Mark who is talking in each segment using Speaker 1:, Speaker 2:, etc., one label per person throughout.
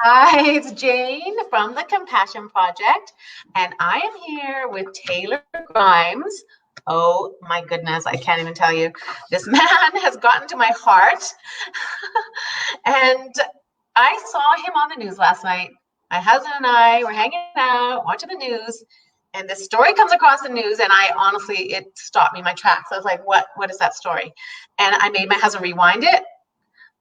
Speaker 1: Hi, it's Jane from the Compassion Project, and I am here with Taylor Grimes. Oh my goodness, I can't even tell you. This man has gotten to my heart. And I saw him on the news last night. My husband and I were hanging out, watching the news, and this story comes across the news, and I honestly, it stopped me in my tracks. I was like, what is that story? And I made my husband rewind it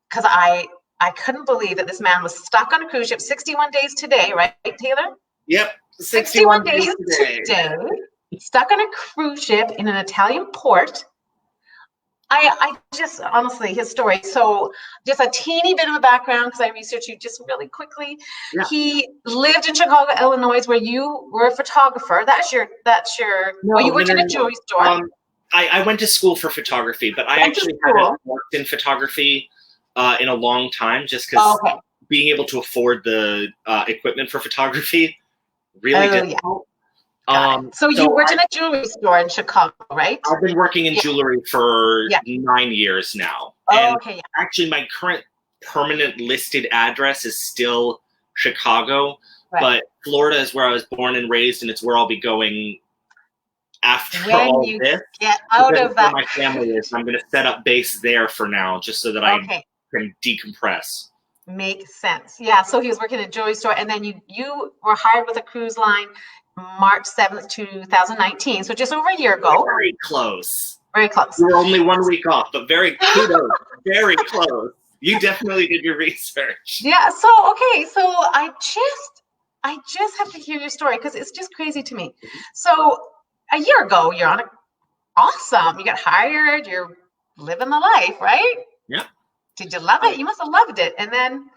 Speaker 1: because I couldn't believe that this man was stuck on a cruise ship 61 days today, right, Taylor?
Speaker 2: Yep,
Speaker 1: 61
Speaker 2: 61
Speaker 1: days
Speaker 2: days today.
Speaker 1: stuck on a cruise ship in an Italian port. I just honestly, his story. So, just a teeny bit of a background because I researched you just really quickly.
Speaker 2: Yeah.
Speaker 1: He lived in Chicago, Illinois, where you were a photographer. Well, you worked in a jewelry store.
Speaker 2: I went to school for photography, but I actually haven't worked in photography in a long time, just because being able to afford the equipment for photography really difficult.
Speaker 1: So you worked in a jewelry store in Chicago, right?
Speaker 2: I've been working in jewelry for 9 years now. Actually, my current permanent listed address is still Chicago, but Florida is where I was born and raised, and it's where I'll be going after all this.
Speaker 1: Get out of that.
Speaker 2: My family is. I'm going to set up base there for now, just so that I can decompress.
Speaker 1: Makes sense. Yeah. So he was working at a jewelry store, and then you were hired with a cruise line March 7th, 2019. So just over a year ago.
Speaker 2: Very close.
Speaker 1: Very close.
Speaker 2: We were only 1 week off, but very kudos. Very close. You definitely did your research.
Speaker 1: Yeah. So so I just have to hear your story because it's just crazy to me. So a year ago, you're on awesome. You got hired. You're living the life, right?
Speaker 2: Yeah.
Speaker 1: Did you love it? You must have loved it. And then,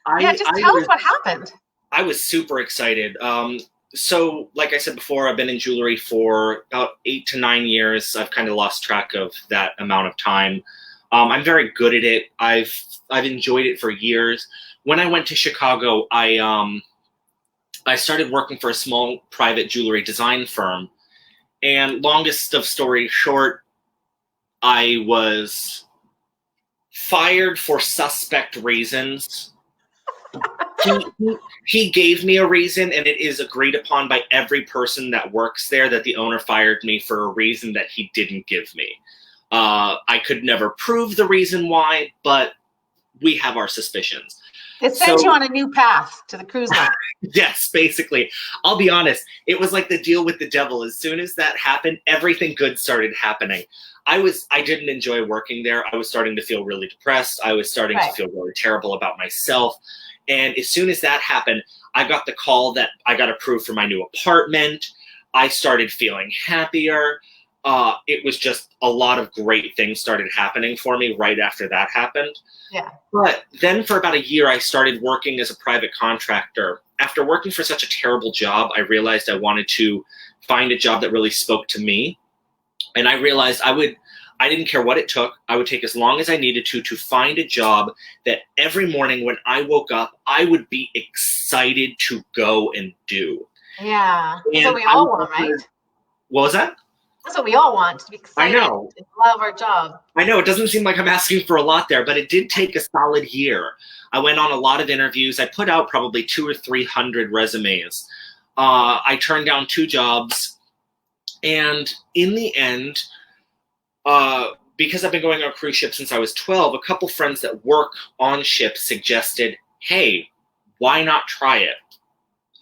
Speaker 1: tell us what happened.
Speaker 2: I was super excited. So, like I said before, I've been in jewelry for about 8 to 9 years. I've kind of lost track of that amount of time. I'm very good at it. I've enjoyed it for years. When I went to Chicago, I started working for a small private jewelry design firm. And longest of story short, I was fired for suspect reasons. He gave me a reason, and it is agreed upon by every person that works there that the owner fired me for a reason that he didn't give me. I could never prove the reason why, but we have our suspicions.
Speaker 1: It sent you on a new path to the cruise line.
Speaker 2: Yes, basically. I'll be honest. It was like the deal with the devil. As soon as that happened, everything good started happening. I didn't enjoy working there. I was starting to feel really depressed. I was starting to feel really terrible about myself. And as soon as that happened, I got the call that I got approved for my new apartment. I started feeling happier. It was just a lot of great things started happening for me right after that happened.
Speaker 1: Yeah.
Speaker 2: But then for about a year, I started working as a private contractor. After working for such a terrible job, I realized I wanted to find a job that really spoke to me. And I realized I didn't care what it took. I would take as long as I needed to find a job that every morning when I woke up, I would be excited to go and do.
Speaker 1: Yeah. That's what we all want, right?
Speaker 2: What was that?
Speaker 1: That's what we all want, to be excited.
Speaker 2: I know.
Speaker 1: And love our job.
Speaker 2: I know. It doesn't seem like I'm asking for a lot there, but it did take a solid year. I went on a lot of interviews. I put out probably 200 or 300 resumes. I turned down 2 jobs. And in the end, because I've been going on cruise ships since I was 12, a couple friends that work on ships suggested, hey, why not try it?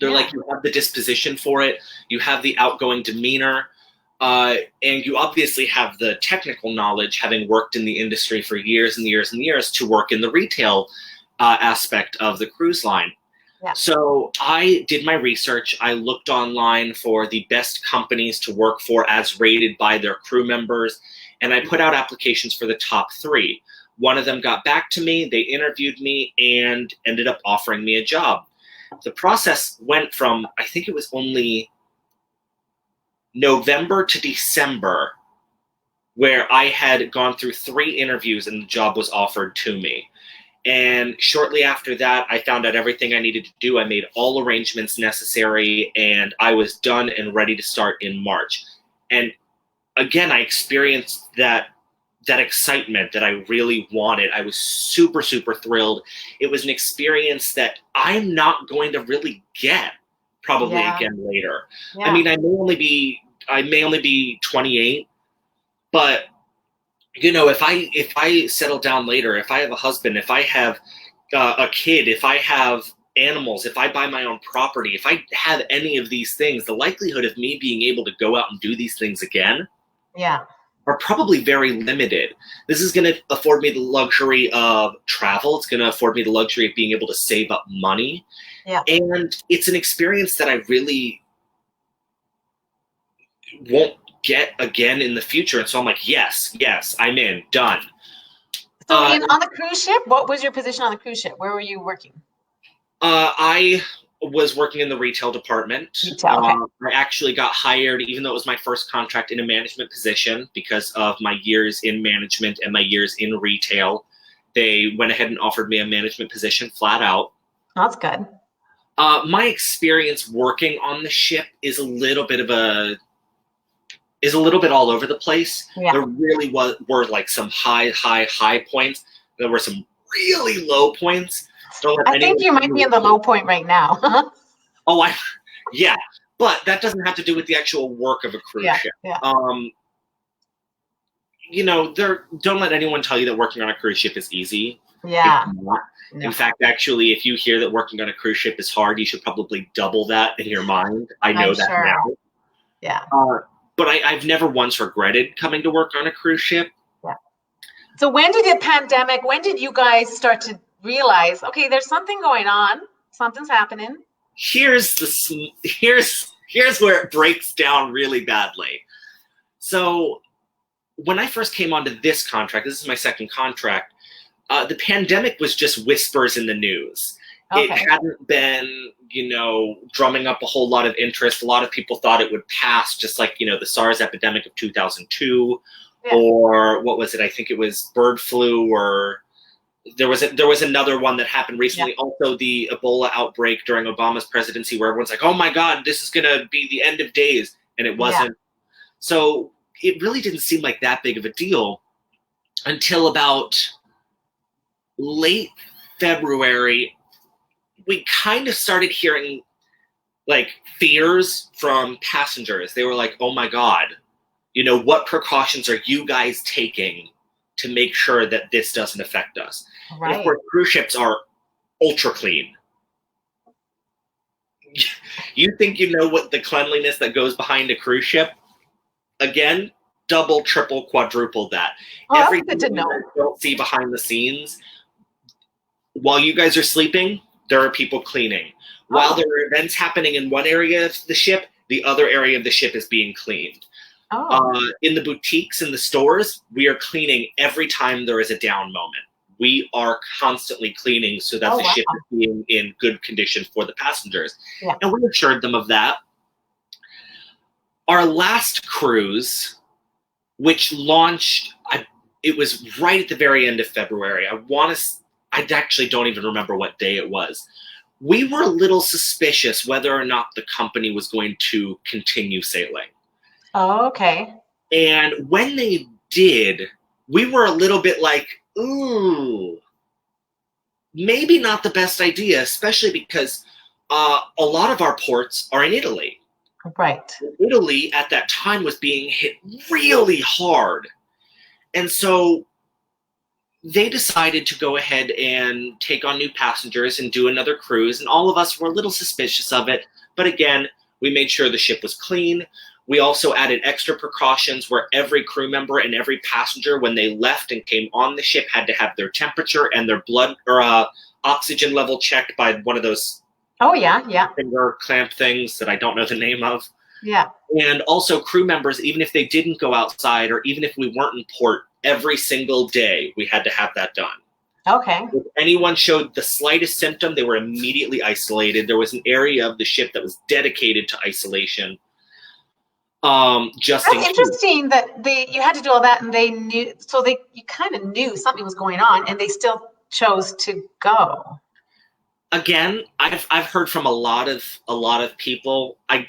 Speaker 2: They're like, you have the disposition for it. You have the outgoing demeanor. And you obviously have the technical knowledge, having worked in the industry for years and years and years, to work in the retail aspect of the cruise line.
Speaker 1: Yeah.
Speaker 2: So I did my research. I looked online for the best companies to work for as rated by their crew members, and I put out applications for the top 3. One of them got back to me. They interviewed me and ended up offering me a job. The process went from, I think it was only November to December, where I had gone through 3 interviews and the job was offered to me. And shortly after that, I found out everything I needed to do. I made all arrangements necessary, and I was done and ready to start in March. And again, I experienced that that excitement that I really wanted. I was super, super thrilled. It was an experience that I'm not going to really get probably again later. I mean, I may only be 28, but you know, if I settle down later, if I have a husband, if I have a kid, if I have animals, if I buy my own property, if I have any of these things, the likelihood of me being able to go out and do these things again are probably very limited. This is going to afford me the luxury of travel. It's going to afford me the luxury of being able to save up money. And it's an experience that I really won't get again in the future. And so I'm like, yes, I'm in, done.
Speaker 1: So on the cruise ship, what was your position on the cruise ship? Where were you working?
Speaker 2: I was working in the retail department.
Speaker 1: Retail, okay.
Speaker 2: I actually got hired, even though it was my first contract, in a management position because of my years in management and my years in retail. They went ahead and offered me a management position flat out.
Speaker 1: That's good.
Speaker 2: My experience working on the ship is a little bit all over the place. There really were like some high points. There were some really low points.
Speaker 1: I think you might be in the low point right now.
Speaker 2: Yeah, but that doesn't have to do with the actual work of a cruise ship. You know, don't let anyone tell you that working on a cruise ship is easy. It's not. No. In fact, actually, if you hear that working on a cruise ship is hard, you should probably double that in your mind. I know that now.
Speaker 1: Yeah.
Speaker 2: But I've never once regretted coming to work on a cruise ship.
Speaker 1: Yeah. So when did did you guys start to realize, okay, there's something going on, something's happening?
Speaker 2: Here's where it breaks down really badly. So when I first came onto this contract, this is my second contract, the pandemic was just whispers in the news. Okay. It hadn't been, you know, drumming up a whole lot of interest. A lot of people thought it would pass, just like, you know, the SARS epidemic of 2002, or what was it? I think it was bird flu, or there was another one that happened recently. Also, the Ebola outbreak during Obama's presidency, where everyone's like, "Oh my God, this is gonna be the end of days," and it wasn't. So it really didn't seem like that big of a deal until about late February. We kind of started hearing like fears from passengers. They were like, "Oh my God, you know, what precautions are you guys taking to make sure that this doesn't affect us?" Right. And of course, cruise ships are ultra clean. You think you know what the cleanliness that goes behind a cruise ship? Again, double, triple, quadruple that.
Speaker 1: Oh, everything you
Speaker 2: don't see behind the scenes. While you guys are sleeping, there are people cleaning. While there are events happening in one area of the ship, the other area of the ship is being cleaned. In the boutiques and the stores, we are cleaning every time there is a down moment. We are constantly cleaning so that the ship is being in good condition for the passengers. And we assured them of that. Our last cruise, which launched, it was right at the very end of February. I actually don't even remember what day it was. We were a little suspicious whether or not the company was going to continue sailing.
Speaker 1: Oh, okay.
Speaker 2: And when they did, we were a little bit like, ooh, maybe not the best idea, especially because a lot of our ports are in Italy.
Speaker 1: Right.
Speaker 2: Italy at that time was being hit really hard. And so they decided to go ahead and take on new passengers and do another cruise. And all of us were a little suspicious of it. But again, we made sure the ship was clean. We also added extra precautions where every crew member and every passenger, when they left and came on the ship, had to have their temperature and their blood or oxygen level checked by one of those finger clamp things that I don't know the name of.
Speaker 1: Yeah.
Speaker 2: And also crew members, even if they didn't go outside or even if we weren't in port, every single day we had to have that done.
Speaker 1: Okay.
Speaker 2: If anyone showed the slightest symptom, they were immediately isolated. There was an area of the ship that was dedicated to isolation. That's
Speaker 1: interesting that you had to do all that, and they knew. So you kind of knew something was going on, and they still chose to go.
Speaker 2: Again, I've heard from a lot of people. I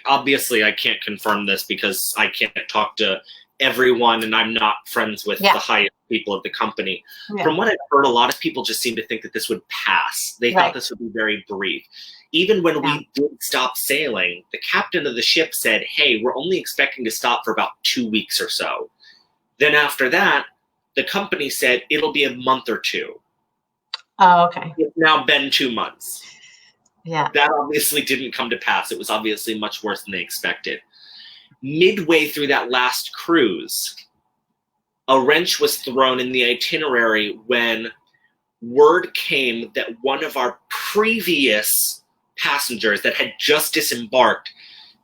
Speaker 2: can't confirm this because I can't talk to everyone, and I'm not friends with
Speaker 1: Yeah.
Speaker 2: the highest people of the company.
Speaker 1: Yeah.
Speaker 2: From what I've heard, a lot of people just seem to think that this would pass. They thought this would be very brief. Even when we did stop sailing, the captain of the ship said, hey, we're only expecting to stop for about 2 weeks or so. Then after that, the company said it'll be a month or two.
Speaker 1: Oh, okay.
Speaker 2: It's now been 2 months.
Speaker 1: Yeah.
Speaker 2: That obviously didn't come to pass. It was obviously much worse than they expected. Midway through that last cruise, a wrench was thrown in the itinerary when word came that one of our previous passengers that had just disembarked,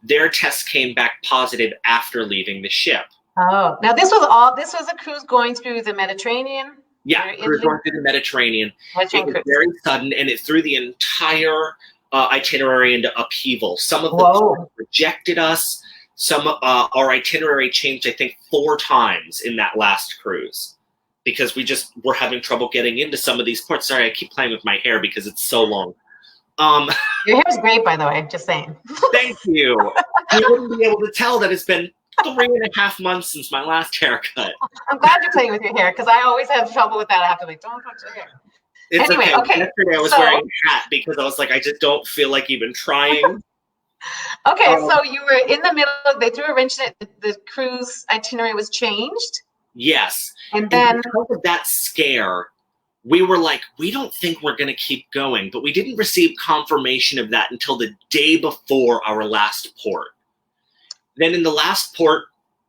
Speaker 2: their test came back positive after leaving the ship.
Speaker 1: Oh, now this was a cruise going through the Mediterranean?
Speaker 2: Yeah, cruise going through the Mediterranean. It was very sudden, and it threw the entire itinerary into upheaval. Some of the ports rejected us. Some our itinerary changed, I think, 4 times in that last cruise because we just were having trouble getting into some of these ports. Sorry, I keep playing with my hair because it's so long.
Speaker 1: Your hair's great, by the way, just saying.
Speaker 2: Thank you. You wouldn't be able to tell that it's been 3.5 months since my last haircut.
Speaker 1: I'm glad you're playing with your hair because I always have trouble with that. I have to don't touch your hair.
Speaker 2: It's anyway, okay. Yesterday I was wearing a hat because I was like, I just don't feel like even trying.
Speaker 1: Okay, so you were in the middle. They threw a wrench in it. The cruise itinerary was changed.
Speaker 2: Yes.
Speaker 1: And then
Speaker 2: because of that scare, we were like, we don't think we're going to keep going. But we didn't receive confirmation of that until the day before our last port. Then in the last port,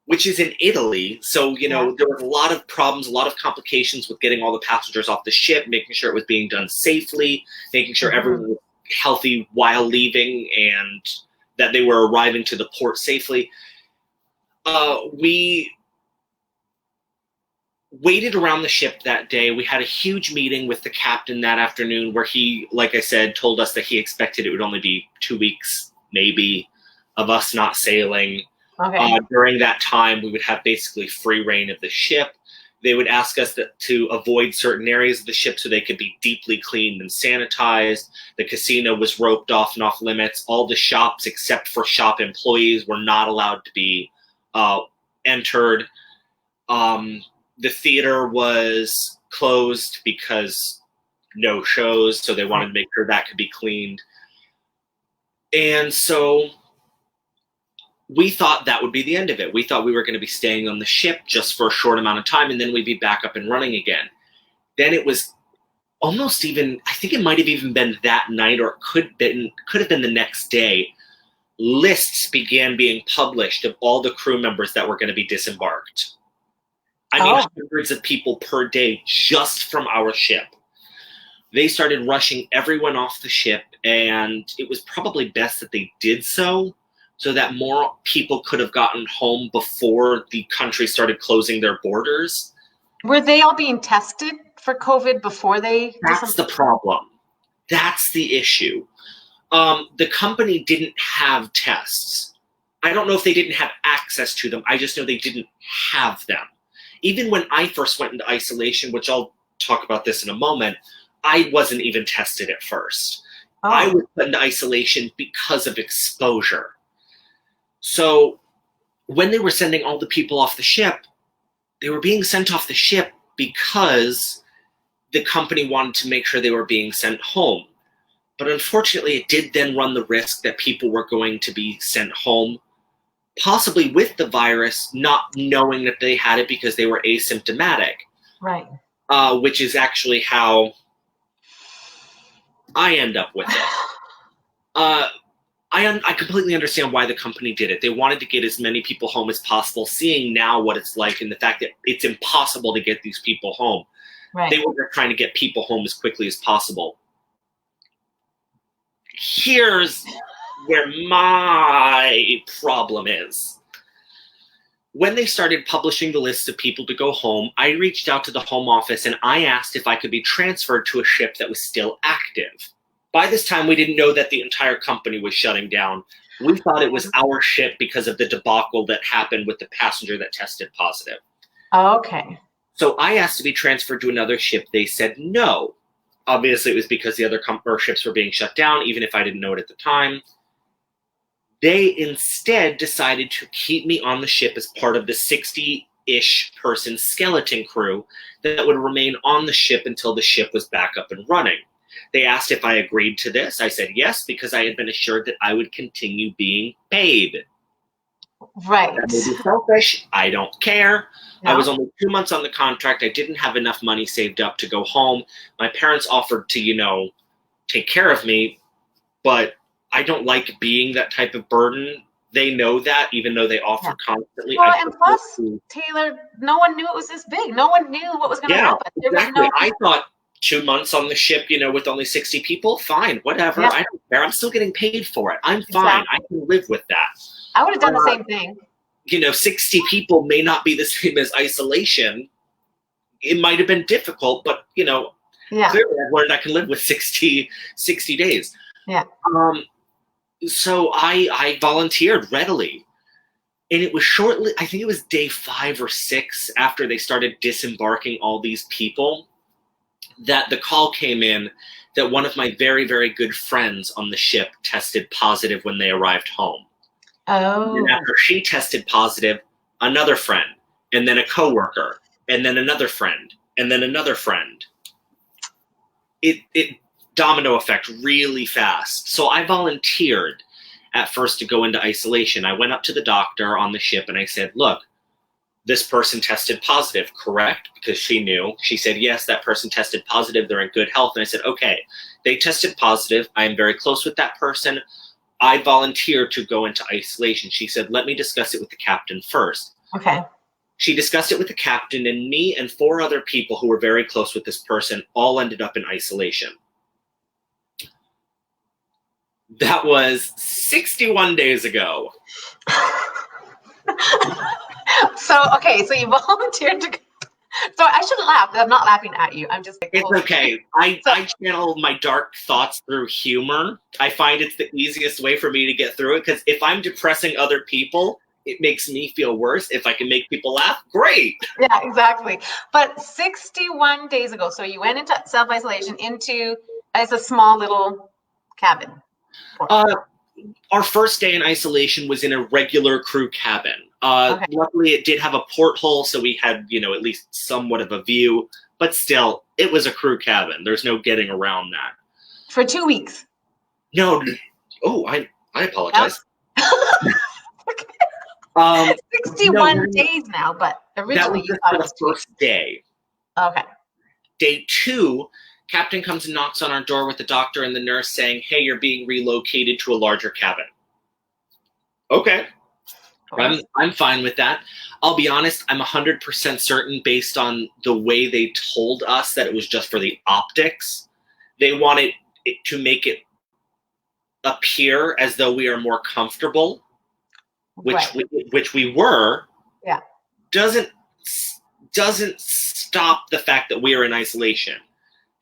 Speaker 2: which is in Italy, so, there was a lot of problems, a lot of complications with getting all the passengers off the ship, making sure it was being done safely, making sure everyone was healthy while leaving and that they were arriving to the port safely. We waited around the ship that day. We had a huge meeting with the captain that afternoon where he, like I said, told us that he expected it would only be 2 weeks, maybe, of us not sailing.
Speaker 1: Okay.
Speaker 2: During that time, we would have basically free reign of the ship. They would ask us to avoid certain areas of the ship so they could be deeply cleaned and sanitized. The casino was roped off and off limits. All the shops, except for shop employees, were not allowed to be entered. The theater was closed because no shows, so they wanted to make sure that could be cleaned. And so we thought that would be the end of it. We thought we were going to be staying on the ship just for a short amount of time, and then we'd be back up and running again. Then it was almost even, I think it might have even been that night, or it could have been the next day, lists began being published of all the crew members that were going to be disembarked. I mean, hundreds of people per day just from our ship. They started rushing everyone off the ship, and it was probably best that they did so that more people could have gotten home before the country started closing their borders.
Speaker 1: Were they all being tested for COVID before they?
Speaker 2: That's the problem. That's the issue. The company didn't have tests. I don't know if they didn't have access to them. I just know they didn't have them. Even when I first went into isolation, which I'll talk about this in a moment, I wasn't even tested at first. I was put into isolation because of exposure. So when they were sending all the people off the ship, they were being sent off the ship because the company wanted to make sure they were being sent home. But unfortunately, it did then run the risk that people were going to be sent home, possibly with the virus, not knowing that they had it because they were asymptomatic.
Speaker 1: Right.
Speaker 2: Which is actually how I end up with it. I completely understand why the company did it. They wanted to get as many people home as possible, seeing now what it's like and the fact that it's impossible to get these people home.
Speaker 1: Right.
Speaker 2: They were trying to get people home as quickly as possible. Here's where my problem is. When they started publishing the list of people to go home, I reached out to the home office and I asked if I could be transferred to a ship that was still active. By this time, we didn't know that the entire company was shutting down. We thought it was our ship because of the debacle that happened with the passenger that tested positive.
Speaker 1: Okay.
Speaker 2: So I asked to be transferred to another ship. They said no. Obviously, it was because the other ships were being shut down, even if I didn't know it at the time. They instead decided to keep me on the ship as part of the 60-ish person skeleton crew that would remain on the ship until the ship was back up and running. They asked if I agreed to this. I said yes, because I had been assured that I would continue being paid.
Speaker 1: Right.
Speaker 2: That may be selfish. I don't care.
Speaker 1: No.
Speaker 2: I was only 2 months on the contract. I didn't have enough money saved up to go home. My parents offered to, take care of me, but I don't like being that type of burden. They know that, even though they offer constantly.
Speaker 1: Well, and plus, Taylor, no one knew it was this big. No one knew what was going to happen. There
Speaker 2: exactly.
Speaker 1: was no...
Speaker 2: I thought 2 months on the ship, with only 60 people, fine, whatever. I don't care. I'm still getting paid for it. I'm fine. I can live with that.
Speaker 1: I would have done the same thing. 60 people may not be the same as isolation. It might have been difficult, but, clearly I've learned I can live with 60 days. Yeah.
Speaker 2: So I volunteered readily. And it was shortly, I think it was day 5 or 6 after they started disembarking all these people, that the call came in that one of my very, very good friends on the ship tested positive when they arrived home.
Speaker 1: Oh.
Speaker 2: And after she tested positive, another friend, and then a coworker, and then another friend, and then another friend. It domino effect really fast. So I volunteered at first to go into isolation. I went up to the doctor on the ship and I said, look, this person tested positive, correct? Because she knew. She said, yes, that person tested positive. They're in good health. And I said, okay, they tested positive. I am very close with that person. I volunteered to go into isolation. She said, let me discuss it with the captain first.
Speaker 1: Okay.
Speaker 2: She discussed it with the captain, and me and 4 other people who were very close with this person all ended up in isolation. That was 61 days ago.
Speaker 1: So you volunteered to go. So I shouldn't laugh. I'm not laughing at you. I'm just like,
Speaker 2: it's okay. I channel my dark thoughts through humor. I find it's the easiest way for me to get through it, because if I'm depressing other people, it makes me feel worse. If I can make people laugh, great.
Speaker 1: Yeah, exactly. But 61 days ago, so you went into self-isolation as a small little cabin.
Speaker 2: Our first day in isolation was in a regular crew cabin. Luckily, it did have a porthole, so we had, at least somewhat of a view. But still, it was a crew cabin. There's no getting around that.
Speaker 1: For 2 weeks?
Speaker 2: No. Oh, I apologize.
Speaker 1: Okay. 61 days now, but originally you thought it was
Speaker 2: the first day.
Speaker 1: Okay.
Speaker 2: Day 2, Captain comes and knocks on our door with the doctor and the nurse saying, hey, you're being relocated to a larger cabin. Okay. I'm fine with that. I'll be honest, I'm 100% certain, based on the way they told us, that it was just for the optics. They wanted it to make it appear as though we are more comfortable, which we were.
Speaker 1: Yeah.
Speaker 2: Doesn't stop the fact that we are in isolation.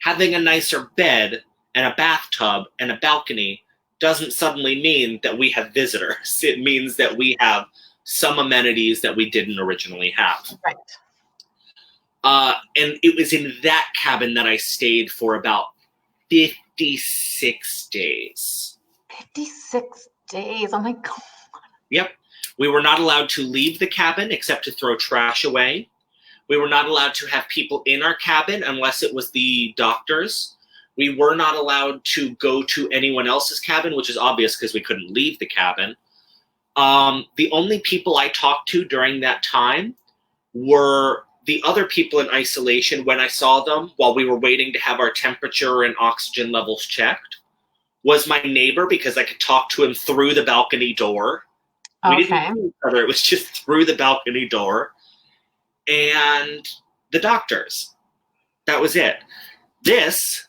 Speaker 2: Having a nicer bed and a bathtub and a balcony doesn't suddenly mean that we have visitors. It means that we have some amenities that we didn't originally have.
Speaker 1: Right.
Speaker 2: And it was in that cabin that I stayed for about 56 days.
Speaker 1: 56 days. Oh my God.
Speaker 2: Yep. We were not allowed to leave the cabin except to throw trash away. We were not allowed to have people in our cabin unless it was the doctors. We were not allowed to go to anyone else's cabin, which is obvious because we couldn't leave the cabin. The only people I talked to during that time were the other people in isolation when I saw them while we were waiting to have our temperature and oxygen levels checked. Was my neighbor, because I could talk to him through the balcony door. We didn't see each other. It was just through the balcony door. And the doctors. That was it. This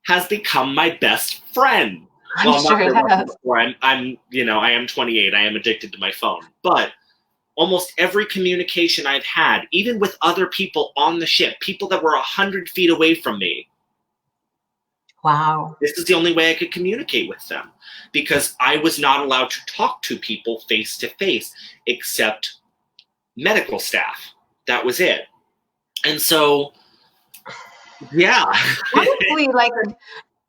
Speaker 2: has become my best friend.
Speaker 1: I'm sure it has.
Speaker 2: I am 28. I am addicted to my phone. But almost every communication I've had, even with other people on the ship, people that were 100 feet away from me.
Speaker 1: Wow.
Speaker 2: This is the only way I could communicate with them, because I was not allowed to talk to people face to face except medical staff. That was it. And so, yeah.
Speaker 1: Honestly,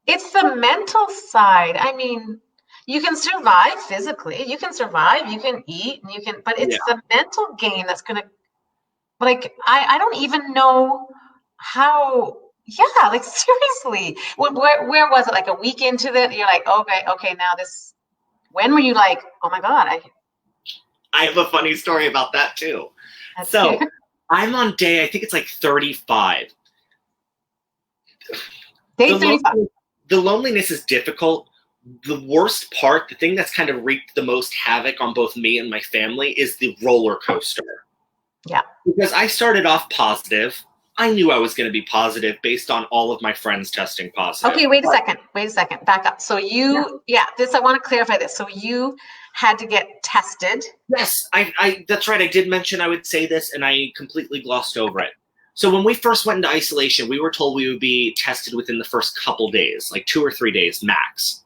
Speaker 1: it's the mental side. I mean, you can survive physically, you can survive, you can eat, and you can, but it's the mental game that's gonna, like, I don't even know how, yeah, like seriously. Where was it? Like a week into it, you're like, okay, now this, when were you like, oh my God,
Speaker 2: I have a funny story about that too.
Speaker 1: that's
Speaker 2: So
Speaker 1: cute.
Speaker 2: I'm on day, I think it's like 35.
Speaker 1: Day
Speaker 2: The
Speaker 1: 35.
Speaker 2: the loneliness is difficult. The worst part, the thing that's kind of wreaked the most havoc on both me and my family, is the roller coaster.
Speaker 1: Yeah.
Speaker 2: Because I started off positive. I knew I was going to be positive based on all of my friends testing positive.
Speaker 1: Okay, wait a second, back up. So I want to clarify this. So you had to get tested.
Speaker 2: Yes, that's right. I did mention I would say this, and I completely glossed over it. So when we first went into isolation, we were told we would be tested within the first couple days, like 2 or 3 days max.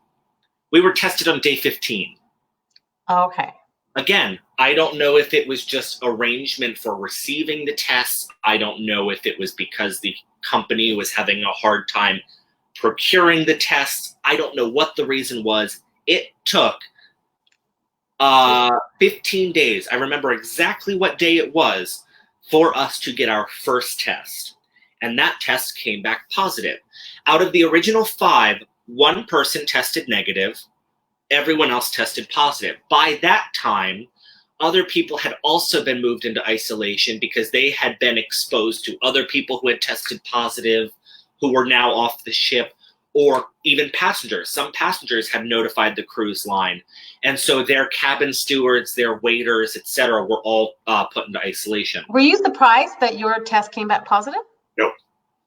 Speaker 2: We were tested on day 15.
Speaker 1: Okay.
Speaker 2: Again, I don't know if it was just arrangement for receiving the tests. I don't know if it was because the company was having a hard time procuring the tests. I don't know what the reason was. It took 15 days. I remember exactly what day it was for us to get our first test. And that test came back positive. Out of the original 5, 1 person tested negative. Everyone else tested positive. By that time, other people had also been moved into isolation because they had been exposed to other people who had tested positive, who were now off the ship, or even passengers. Some passengers had notified the cruise line. And so their cabin stewards, their waiters, etc., were all put into isolation.
Speaker 1: Were you surprised that your test came back positive?
Speaker 2: Nope,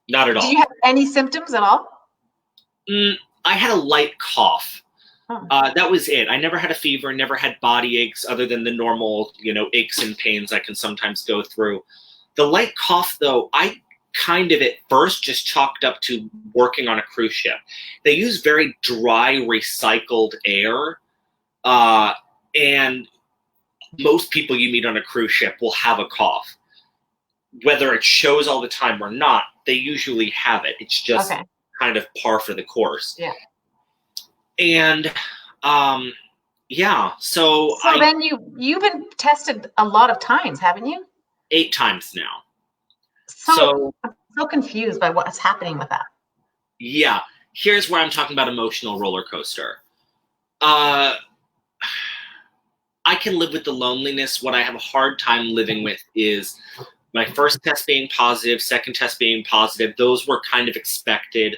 Speaker 2: not at all.
Speaker 1: Did you have any symptoms at all?
Speaker 2: I had a light cough.
Speaker 1: Oh.
Speaker 2: That was it. I never had a fever, never had body aches other than the normal, aches and pains I can sometimes go through. The light cough, though, I kind of at first just chalked up to working on a cruise ship. They use very dry, recycled air, and most people you meet on a cruise ship will have a cough. Whether it shows all the time or not, they usually have it. It's just kind of par for the course.
Speaker 1: Yeah.
Speaker 2: And so
Speaker 1: then you've been tested a lot of times, haven't you?
Speaker 2: 8 times now.
Speaker 1: So I'm so confused by what's happening with that.
Speaker 2: Yeah, here's where I'm talking about emotional roller coaster. I can live with the loneliness. What I have a hard time living with is my first test being positive, second test being positive. Those were kind of expected.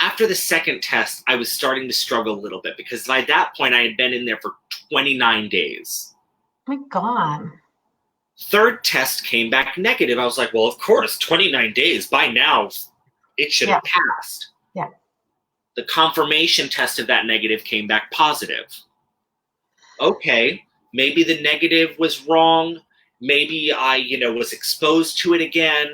Speaker 2: After the second test, I was starting to struggle a little bit because by that point I had been in there for 29 days.
Speaker 1: Oh my God.
Speaker 2: Third test came back negative. I was like, well, of course, 29 days. By now, it should have passed.
Speaker 1: Yeah.
Speaker 2: The confirmation test of that negative came back positive. Okay, maybe the negative was wrong. Maybe I, was exposed to it again.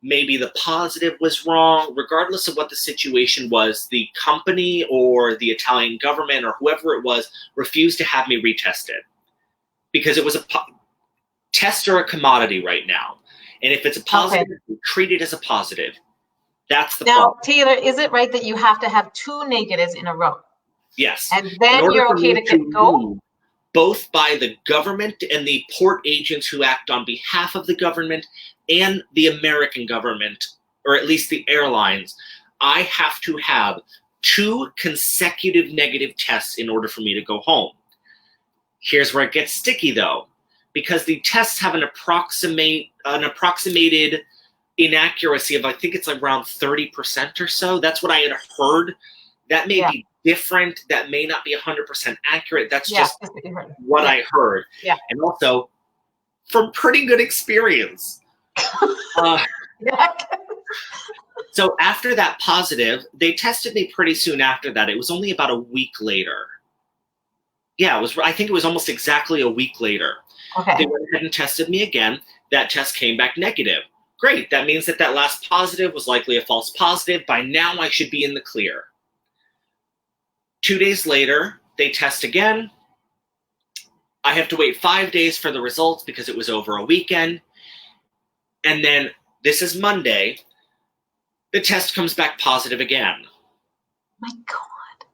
Speaker 2: Maybe the positive was wrong. Regardless of what the situation was, the company or the Italian government or whoever it was refused to have me retested because it was tests are a commodity right now. And if it's a positive, treat it as a positive. That's the problem.
Speaker 1: Now, Taylor, is it right that you have to have 2 negatives in a row?
Speaker 2: Yes.
Speaker 1: And then you're okay to get go?
Speaker 2: Both by the government and the port agents who act on behalf of the government and the American government, or at least the airlines, I have to have 2 consecutive negative tests in order for me to go home. Here's where it gets sticky, though, because the tests have an approximated inaccuracy of, I think it's like around 30% or so. That's what I had heard. That may be different. That may not be 100% accurate. That's just what I heard.
Speaker 1: Yeah.
Speaker 2: And also, from pretty good experience. So after that positive, they tested me pretty soon after that. It was only about a week later. Yeah, I think it was almost exactly a week later.
Speaker 1: Okay.
Speaker 2: They went ahead and tested me again. That test came back negative. Great. That means that last positive was likely a false positive. By now, I should be in the clear. 2 days later, they test again. I have to wait 5 days for the results because it was over a weekend. And then this is Monday. The test comes back positive again.
Speaker 1: My God.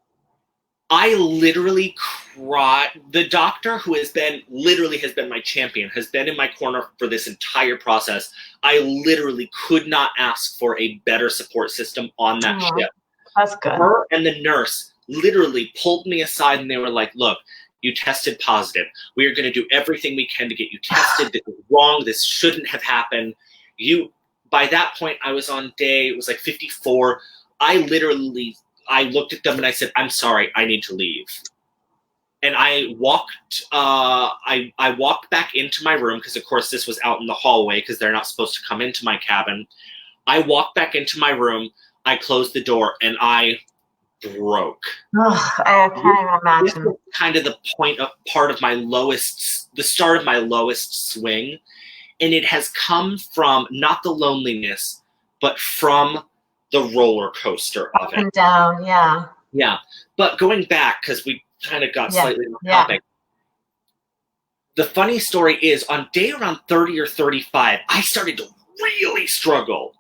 Speaker 2: I literally cried. The doctor who has been my champion, has been in my corner for this entire process. I literally could not ask for a better support system on that ship.
Speaker 1: That's good.
Speaker 2: Her and the nurse literally pulled me aside and they were like, look, you tested positive. We are going to do everything we can to get you tested. This is wrong. This shouldn't have happened. By that point, I was on day, it was like 54. I looked at them and I said, I'm sorry, I need to leave. And I walked back into my room because, of course, this was out in the hallway because they're not supposed to come into my cabin. I walked back into my room. I closed the door and I broke.
Speaker 1: I can't even imagine.
Speaker 2: This was kind of the start of my lowest swing. And it has come from not the loneliness, but from the roller coaster of it.
Speaker 1: Up and down, yeah.
Speaker 2: Yeah. But going back, because we kind of got slightly off topic. The funny story is on day around 30 or 35, I started to really struggle.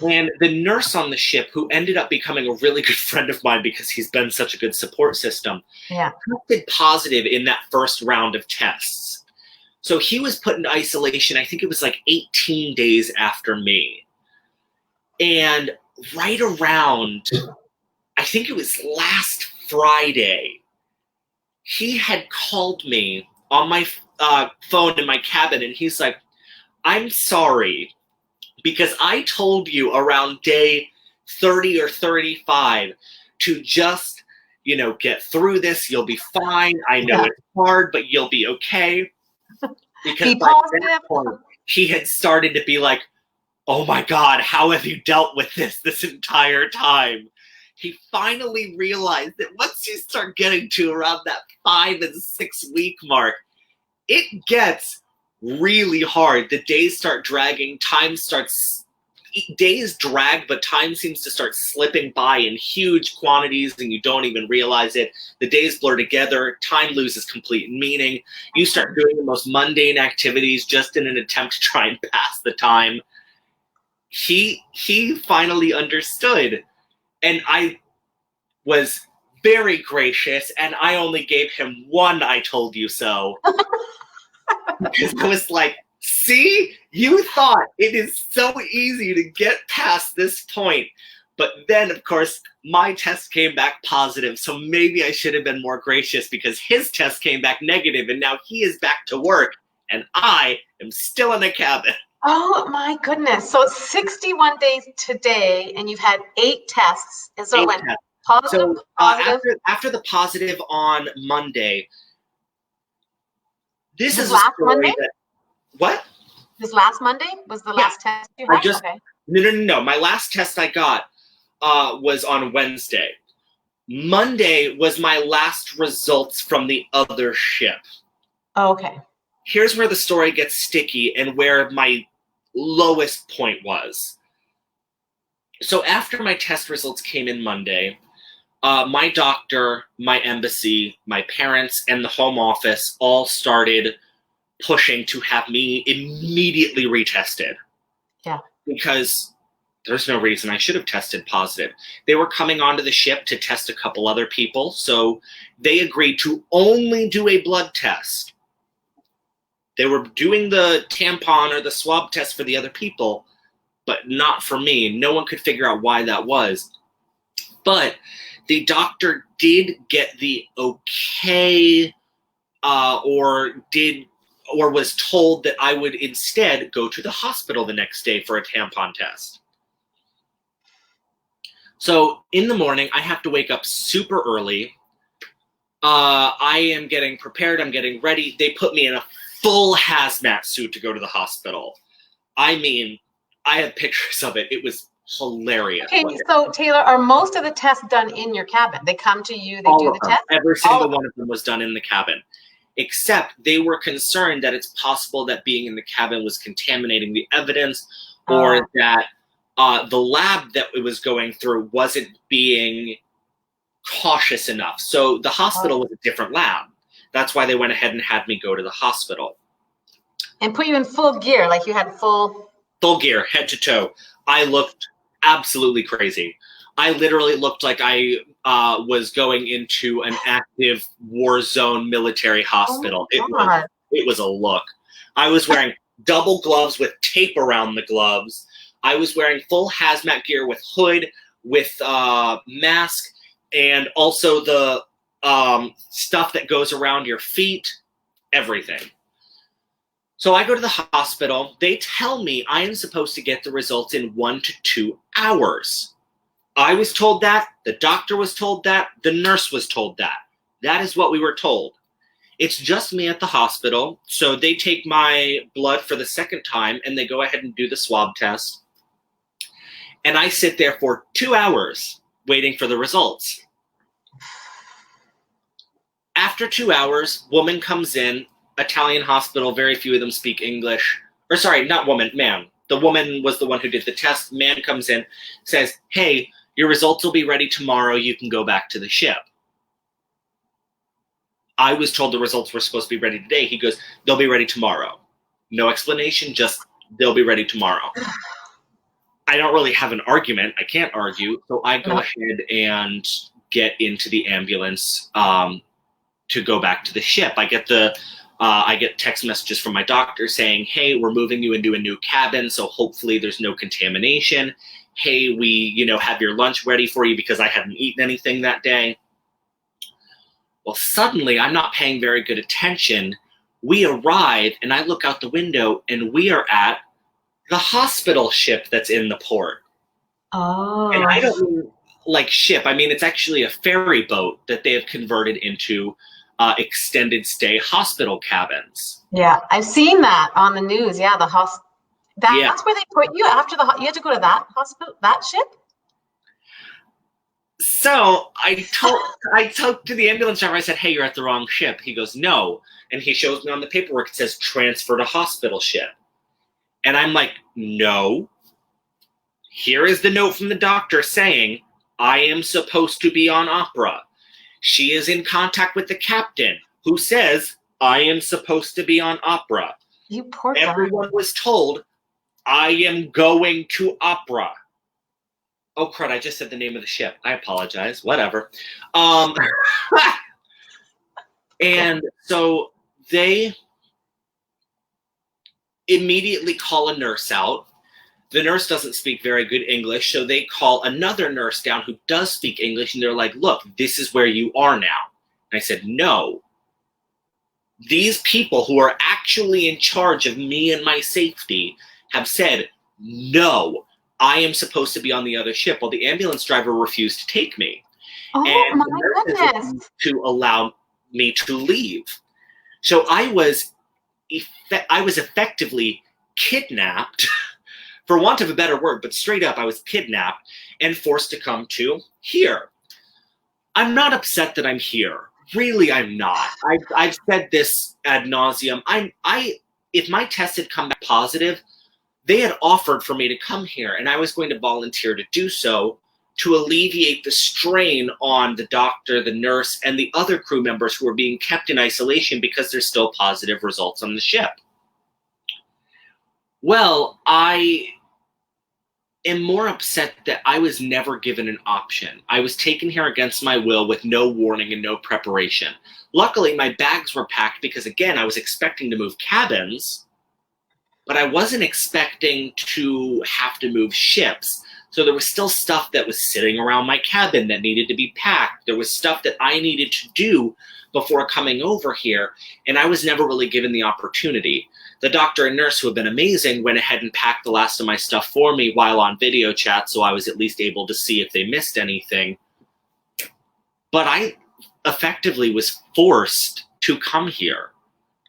Speaker 2: And the nurse on the ship, who ended up becoming a really good friend of mine because he's been such a good support system, tested positive in that first round of tests. So he was put in isolation, I think it was like 18 days after me. And right around, I think it was last Friday, he had called me on my phone in my cabin, and he's like, I'm sorry, because I told you around day 30 or 35 to just, get through this. You'll be fine. I know it's hard, but you'll be okay. Because by that point, he had started to be like, oh my God, how have you dealt with this entire time? He finally realized that once you start getting to around that 5 and 6 week mark, it gets really hard. The days start dragging, days drag, but time seems to start slipping by in huge quantities and you don't even realize it. The days blur together, time loses complete meaning. You start doing the most mundane activities just in an attempt to try and pass the time. He finally understood, and I was very gracious, and I only gave him one I told you so. Because I was like, see, you thought it is so easy to get past this point. But then, of course, my test came back positive. So maybe I should have been more gracious because his test came back negative and now he is back to work and I am still in the cabin.
Speaker 1: Oh my goodness. So it's 61 days today and you've had 8 tests. And so it went positive,
Speaker 2: so,
Speaker 1: positive.
Speaker 2: After the positive on Monday, this is
Speaker 1: last Monday?
Speaker 2: What?
Speaker 1: This last Monday was the last test you had? Okay.
Speaker 2: No. My last test I got was on Wednesday. Monday was my last results from the other ship.
Speaker 1: Oh, okay.
Speaker 2: Here's where the story gets sticky and where my lowest point was. So after my test results came in Monday, my doctor, my embassy, my parents, and the home office all started pushing to have me immediately retested.
Speaker 1: Yeah.
Speaker 2: Because there's no reason I should have tested positive. They were coming onto the ship to test a couple other people, so they agreed to only do a blood test. They were doing the tampon or the swab test for the other people, but not for me. No one could figure out why that was. But the doctor did get the okay, or was told that I would instead go to the hospital the next day for a tampon test. So in the morning, I have to wake up super early. I am getting prepared. I'm getting ready. They put me in a full hazmat suit to go to the hospital. I mean, I have pictures of it. It was hilarious.
Speaker 1: Okay, so Taylor, are most of the tests done in your cabin? They come to you, they do the test?
Speaker 2: Every single one of them was done in the cabin. Except they were concerned that it's possible that being in the cabin was contaminating the evidence, or that the lab that it was going through wasn't being cautious enough. So the hospital was a different lab. That's why they went ahead and had me go to the hospital.
Speaker 1: And put you in full gear, like you had full
Speaker 2: gear, head to toe. I looked absolutely crazy. I literally looked like I was going into an active war zone military hospital.
Speaker 1: Oh my God.
Speaker 2: It was a look. I was wearing double gloves with tape around the gloves. I was wearing full hazmat gear with hood, with mask, and also the stuff that goes around your feet, everything. So I go to the hospital. They tell me I am supposed to get the results in 1 to 2 hours. I was told that. The doctor was told that. The nurse was told that. That is what we were told. It's just me at the hospital. So they take my blood for the second time and they go ahead and do the swab test. And I sit there for 2 hours waiting for the results. After 2 hours, woman comes in, Italian hospital, very few of them speak English. Or sorry, not woman, man. The woman was the one who did the test. Man comes in, says, hey, your results will be ready tomorrow. You can go back to the ship. I was told the results were supposed to be ready today. He goes, they'll be ready tomorrow. No explanation, just they'll be ready tomorrow. I don't really have an argument. I can't argue. So I go ahead and get into the ambulance to go back to the ship. I get text messages from my doctor saying, hey, we're moving you into a new cabin, so hopefully there's no contamination. Hey, we, have your lunch ready for you because I hadn't eaten anything that day. Well, suddenly I'm not paying very good attention. We arrive and I look out the window and we are at the hospital ship that's in the port.
Speaker 1: Oh.
Speaker 2: And I don't mean like ship. I mean, it's actually a ferry boat that they have converted into extended stay hospital cabins.
Speaker 1: Yeah, I've seen that on the news. Yeah, that's where they put you after you had to go to that hospital, that ship?
Speaker 2: So I talked to the ambulance driver. I said, hey, you're at the wrong ship. He goes, no. And he shows me on the paperwork, it says transfer to hospital ship. And I'm like, no. Here is the note from the doctor saying, I am supposed to be on opera. She is in contact with the captain who says, I am supposed to be on opera.
Speaker 1: You poor guy.
Speaker 2: Everyone was told, I am going to opera. Oh, crud, I just said the name of the ship. I apologize. Whatever. And so they immediately call a nurse out. The nurse doesn't speak very good English, so they call another nurse down who does speak English, and they're like, look, this is where you are now. And I said, no. These people who are actually in charge of me and my safety have said, no, I am supposed to be on the other ship. Well, the ambulance driver refused to take me.
Speaker 1: Oh,
Speaker 2: and
Speaker 1: my goodness.
Speaker 2: To allow me to leave. So I was effectively kidnapped, for want of a better word, but straight up, I was kidnapped and forced to come to here. I'm not upset that I'm here. Really, I'm not. I've said this ad nauseum. If my test had come back positive, they had offered for me to come here, and I was going to volunteer to do so to alleviate the strain on the doctor, the nurse, and the other crew members who are being kept in isolation because there's still positive results on the ship. Well, I am more upset that I was never given an option. I was taken here against my will with no warning and no preparation. Luckily, my bags were packed because, again, I was expecting to move cabins, but I wasn't expecting to have to move ships. So there was still stuff that was sitting around my cabin that needed to be packed. There was stuff that I needed to do before coming over here, and I was never really given the opportunity. The doctor and nurse, who have been amazing, went ahead and packed the last of my stuff for me while on video chat, so I was at least able to see if they missed anything. But I effectively was forced to come here.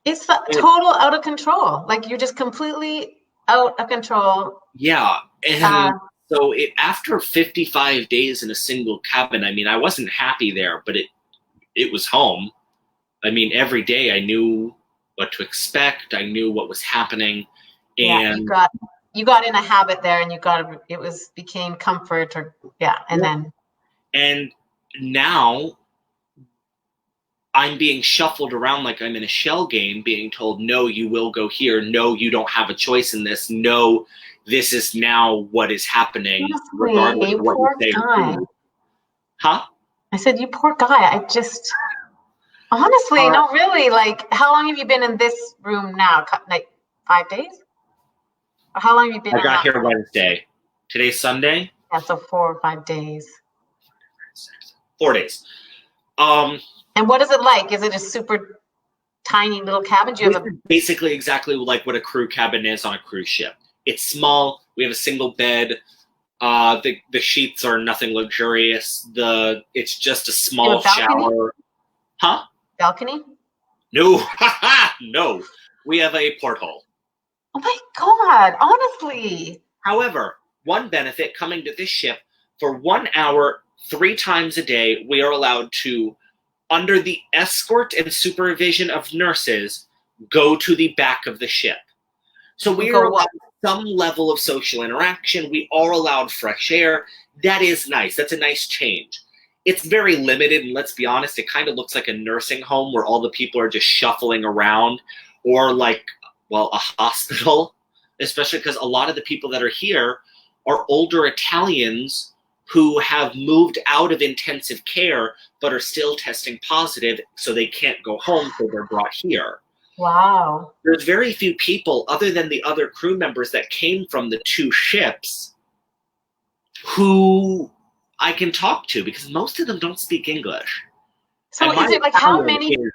Speaker 1: It's total out of control. Like, you're just completely out of control.
Speaker 2: Yeah, and so after 55 days in a single cabin, I mean, I wasn't happy there, but it was home. I mean, every day I knew what to expect. I knew what was happening. And
Speaker 1: yeah, you got in a habit there, and became comfort,
Speaker 2: and now I'm being shuffled around like I'm in a shell game, being told, no, you will go here. No, you don't have a choice in this. No, this is now what is happening.
Speaker 1: Regardless of what you say.
Speaker 2: Huh?
Speaker 1: I said, you poor guy. I just, honestly, no, really, like, how long have you been in this room now? Like 5 days? Or how long have you been
Speaker 2: I
Speaker 1: in
Speaker 2: got
Speaker 1: that?
Speaker 2: here Wednesday. Today's Sunday.
Speaker 1: Yeah, so 4 or 5 days.
Speaker 2: 4 days.
Speaker 1: And what is it like? Is it a super tiny little cabin? Do you
Speaker 2: This
Speaker 1: have a
Speaker 2: is basically exactly like what a crew cabin is on a cruise ship. It's small. We have a single bed. The sheets are nothing luxurious. It's just a small shower. Huh?
Speaker 1: balcony?
Speaker 2: No, no. We have a porthole.
Speaker 1: Oh my God, honestly.
Speaker 2: However, one benefit coming to this ship, for 1 hour, 3 times a day, we are allowed to, under the escort and supervision of nurses, go to the back of the ship. So we are allowed some level of social interaction. We are allowed fresh air. That is nice. That's a nice change. It's very limited, and let's be honest, it kind of looks like a nursing home where all the people are just shuffling around, or like, well, a hospital, especially because a lot of the people that are here are older Italians who have moved out of intensive care but are still testing positive, so they can't go home, so they're brought here.
Speaker 1: Wow.
Speaker 2: There's very few people other than the other crew members that came from the 2 ships who I can talk to, because most of them don't speak English.
Speaker 1: So is it like how many people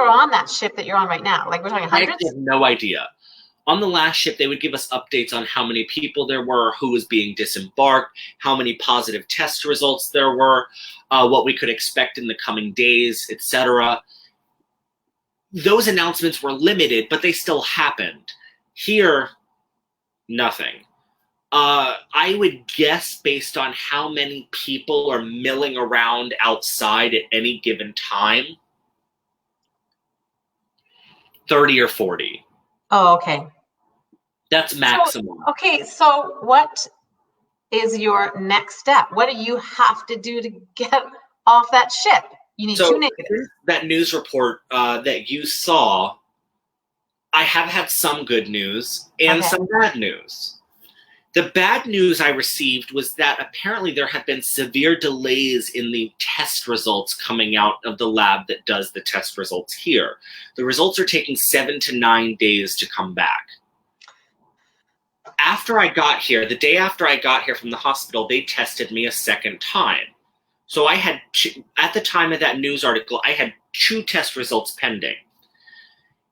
Speaker 1: are on that ship that you're on right now? Like we're talking hundreds?
Speaker 2: I have no idea. On the last ship, they would give us updates on how many people there were, who was being disembarked, how many positive test results there were, what we could expect in the coming days, etc. Those announcements were limited, but they still happened. Here, nothing. I would guess, based on how many people are milling around outside at any given time, 30 or 40.
Speaker 1: Oh, okay.
Speaker 2: That's maximum.
Speaker 1: So what is your next step? What do you have to do to get off that ship? You need 2 negatives.
Speaker 2: That news report that you saw, I have had some good news and some bad news. The bad news I received was that apparently there have been severe delays in the test results coming out of the lab that does the test results here. The results are taking 7 to 9 days to come back. After I got here, the day after I got here from the hospital, they tested me a second time. So I had, at the time of that news article, I had 2 test results pending.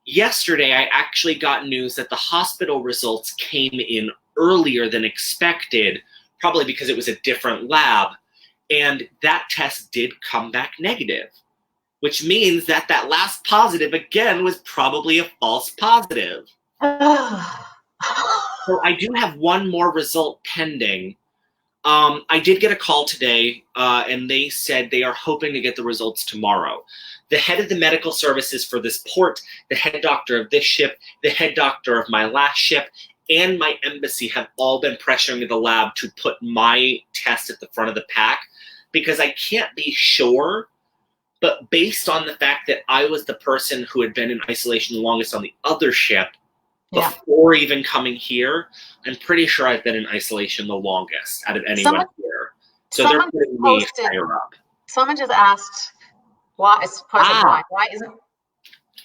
Speaker 2: Yesterday, I actually got news that the hospital results came in earlier than expected, probably because it was a different lab, and that test did come back negative, which means that that last positive, again, was probably a false positive. So I do have 1 more result pending. I did get a call today, and they said they are hoping to get the results tomorrow. The head of the medical services for this port, the head doctor of this ship, the head doctor of my last ship, and my embassy have all been pressuring the lab to put my test at the front of the pack, because I can't be sure, but based on the fact that I was the person who had been in isolation the longest on the other ship, before even coming here, I'm pretty sure I've been in isolation the longest out of anyone here. So they're putting me higher up.
Speaker 1: Someone just asked, why isn't...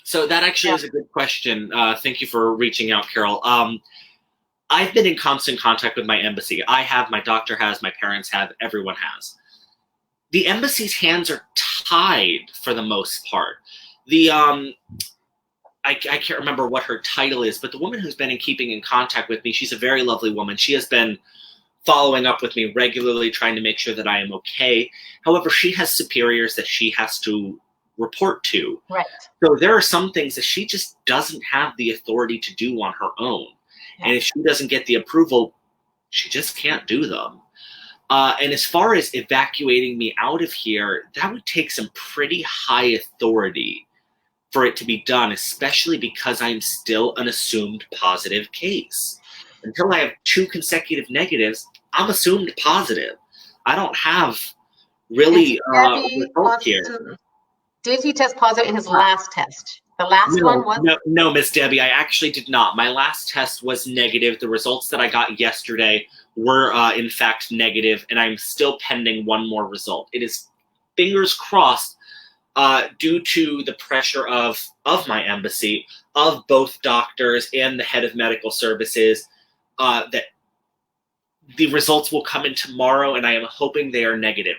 Speaker 2: So that actually is a good question. Thank you for reaching out, Carol. I've been in constant contact with my embassy. I have, my doctor has, my parents have, everyone has. The embassy's hands are tied for the most part. I can't remember what her title is, but the woman who's been keeping in contact with me, she's a very lovely woman. She has been following up with me regularly, trying to make sure that I am okay. However, she has superiors that she has to report to.
Speaker 1: Right.
Speaker 2: So there are some things that she just doesn't have the authority to do on her own. Yeah. And if she doesn't get the approval, she just can't do them. And as far as evacuating me out of here, that would take some pretty high authority for it to be done, especially because I'm still an assumed positive case. Until I have 2 consecutive negatives, I'm assumed positive. I don't have really results here.
Speaker 1: Did he test positive in his last test? The last one was?
Speaker 2: No, Miss Debbie, I actually did not. My last test was negative. The results that I got yesterday were in fact negative, and I'm still pending one more result. It is fingers crossed, due to the pressure of my embassy, of both doctors and the head of medical services, that the results will come in tomorrow, and I am hoping they are negative.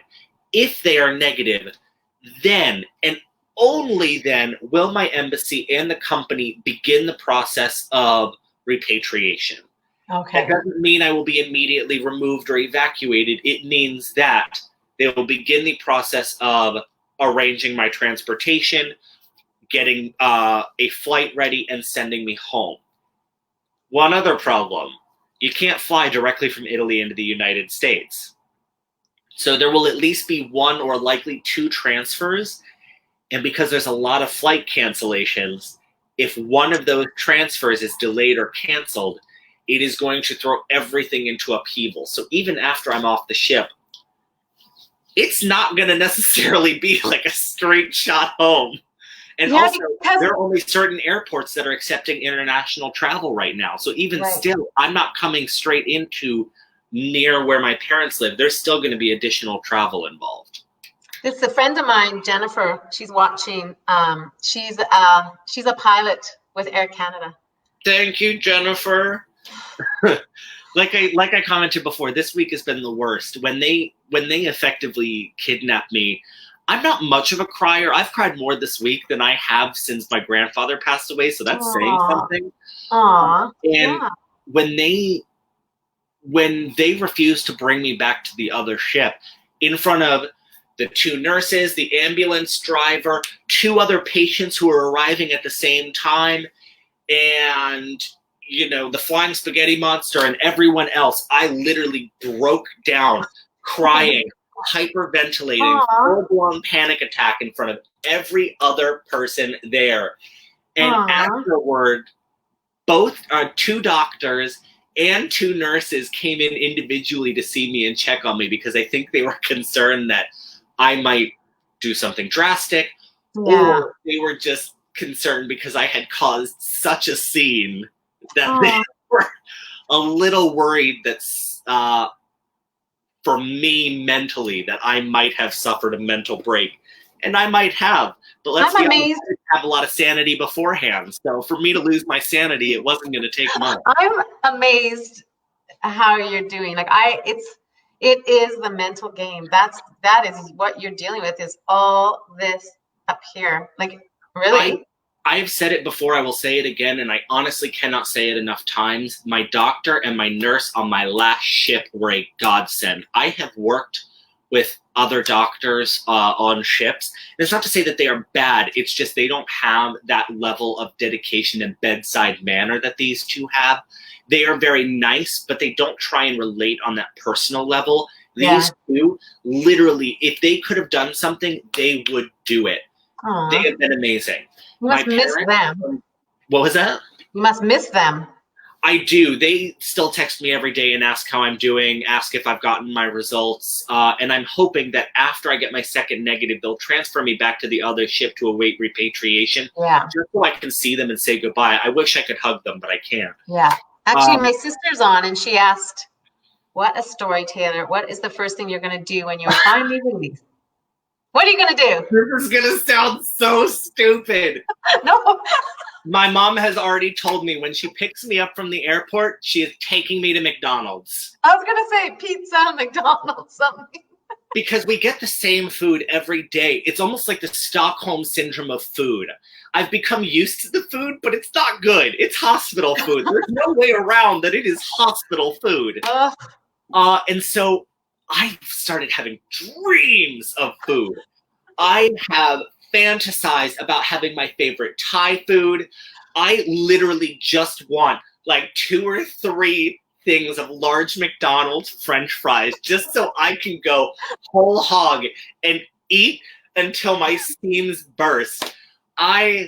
Speaker 2: If they are negative, then and only then will my embassy and the company begin the process of repatriation.
Speaker 1: Okay.
Speaker 2: That doesn't mean I will be immediately removed or evacuated. It means that they will begin the process of arranging my transportation, getting a flight ready, and sending me home. One other problem: you can't fly directly from Italy into the United States. So there will at least be one or likely two transfers. And because there's a lot of flight cancellations, if one of those transfers is delayed or canceled, it is going to throw everything into upheaval. So even after I'm off the ship, it's not going to necessarily be like a straight shot home. And
Speaker 1: Yeah,
Speaker 2: also,
Speaker 1: because
Speaker 2: there are only certain airports that are accepting international travel right now. So even
Speaker 1: Right.
Speaker 2: still, I'm not coming straight into near where my parents live. There's still going to be additional travel involved.
Speaker 1: this is a friend of mine, Jennifer. She's watching. She's a pilot with Air Canada.
Speaker 2: Thank you, Jennifer. Like I commented before, this week has been the worst. When they effectively kidnapped me, I'm not much of a crier. I've cried more this week than I have since my grandfather passed away, so that's saying
Speaker 1: Aw.
Speaker 2: something.
Speaker 1: Aw.
Speaker 2: And
Speaker 1: Yeah.
Speaker 2: when they refused to bring me back to the other ship, in front of the two nurses, the ambulance driver, two other patients who were arriving at the same time, and the flying spaghetti monster and everyone else, I literally broke down, crying, hyperventilating,
Speaker 1: Aw.
Speaker 2: full-blown panic attack in front of every other person there. And
Speaker 1: Aw.
Speaker 2: afterward, both two doctors and two nurses came in individually to see me and check on me, because I think they were concerned that I might do something drastic,
Speaker 1: Yeah.
Speaker 2: or they were just concerned because I had caused such a scene that
Speaker 1: Aw.
Speaker 2: they were a little worried that for me mentally, that I might have suffered a mental break. And I might have, but let's
Speaker 1: I'm
Speaker 2: be honest,
Speaker 1: amazed.
Speaker 2: I didn't have a lot of sanity beforehand. So for me to lose my sanity, it wasn't going to take much.
Speaker 1: I'm amazed how you're doing. Like it is the mental game. That is what you're dealing with, is all this up here. Like really?
Speaker 2: I've said it before, I will say it again, and I honestly cannot say it enough times. My doctor and my nurse on my last ship were a godsend. I have worked with other doctors on ships. And it's not to say that they are bad, it's just they don't have that level of dedication and bedside manner that these two have. They are very nice, but they don't try and relate on that personal level. These two, literally, if they could have done something, they would do it.
Speaker 1: Aw.
Speaker 2: They have been amazing.
Speaker 1: You must
Speaker 2: My
Speaker 1: miss
Speaker 2: parents-
Speaker 1: them.
Speaker 2: What was that?
Speaker 1: You must miss them.
Speaker 2: I do. They still text me every day and ask how I'm doing, ask if I've gotten my results. And I'm hoping that after I get my second negative, they'll transfer me back to the other ship to await repatriation,
Speaker 1: Yeah.
Speaker 2: just so I can see them and say goodbye. I wish I could hug them, but I can't.
Speaker 1: Yeah. Actually,
Speaker 2: Um,
Speaker 1: my sister's on, and she asked, "What a story, Taylor. What is the first thing you're going to do when you're finally released? What are you going to do?"
Speaker 2: This is going to sound so stupid.
Speaker 1: No.
Speaker 2: My mom has already told me when she picks me up from the airport, she is taking me to McDonald's.
Speaker 1: I was going to say pizza, McDonald's, something.
Speaker 2: Because we get the same food every day. It's almost like the Stockholm syndrome of food. I've become used to the food, but it's not good. It's hospital food. There's no way around that it is hospital food.
Speaker 1: Ugh.
Speaker 2: And so I started having dreams of food. I have fantasized about having my favorite Thai food. I literally just want like 2 or 3 things of large McDonald's French fries just so I can go whole hog and eat until my seams burst.
Speaker 1: Oh,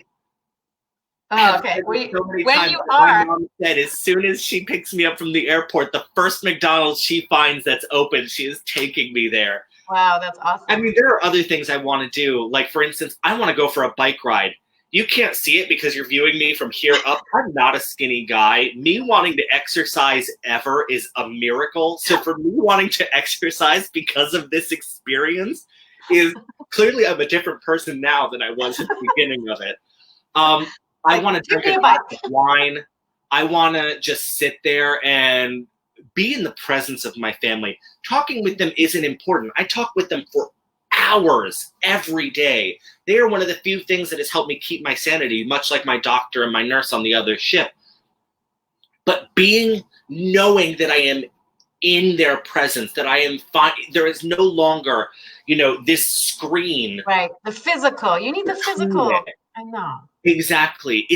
Speaker 1: okay.
Speaker 2: So many
Speaker 1: When
Speaker 2: times
Speaker 1: you
Speaker 2: that my
Speaker 1: are,
Speaker 2: mom said as soon as she picks me up from the airport, the first McDonald's she finds that's open, she is taking me there.
Speaker 1: wow, that's awesome.
Speaker 2: I mean, there are other things I want to do. Like, for instance, I want to go for a bike ride. you can't see it because you're viewing me from here up. I'm not a skinny guy. Me wanting to exercise ever is a miracle. So for me wanting to exercise because of this experience is clearly I'm a different person now than I was at the beginning of it. I want to drink a glass of wine. I want to just sit there and be in the presence of my family. Talking with them isn't important. I talk with them for hours every day. They are one of the few things that has helped me keep my sanity, much like my doctor and my nurse on the other ship. But knowing that I am in their presence, that I am fine, there is no longer, this screen.
Speaker 1: Right, the physical. You need the physical. I know.
Speaker 2: Exactly.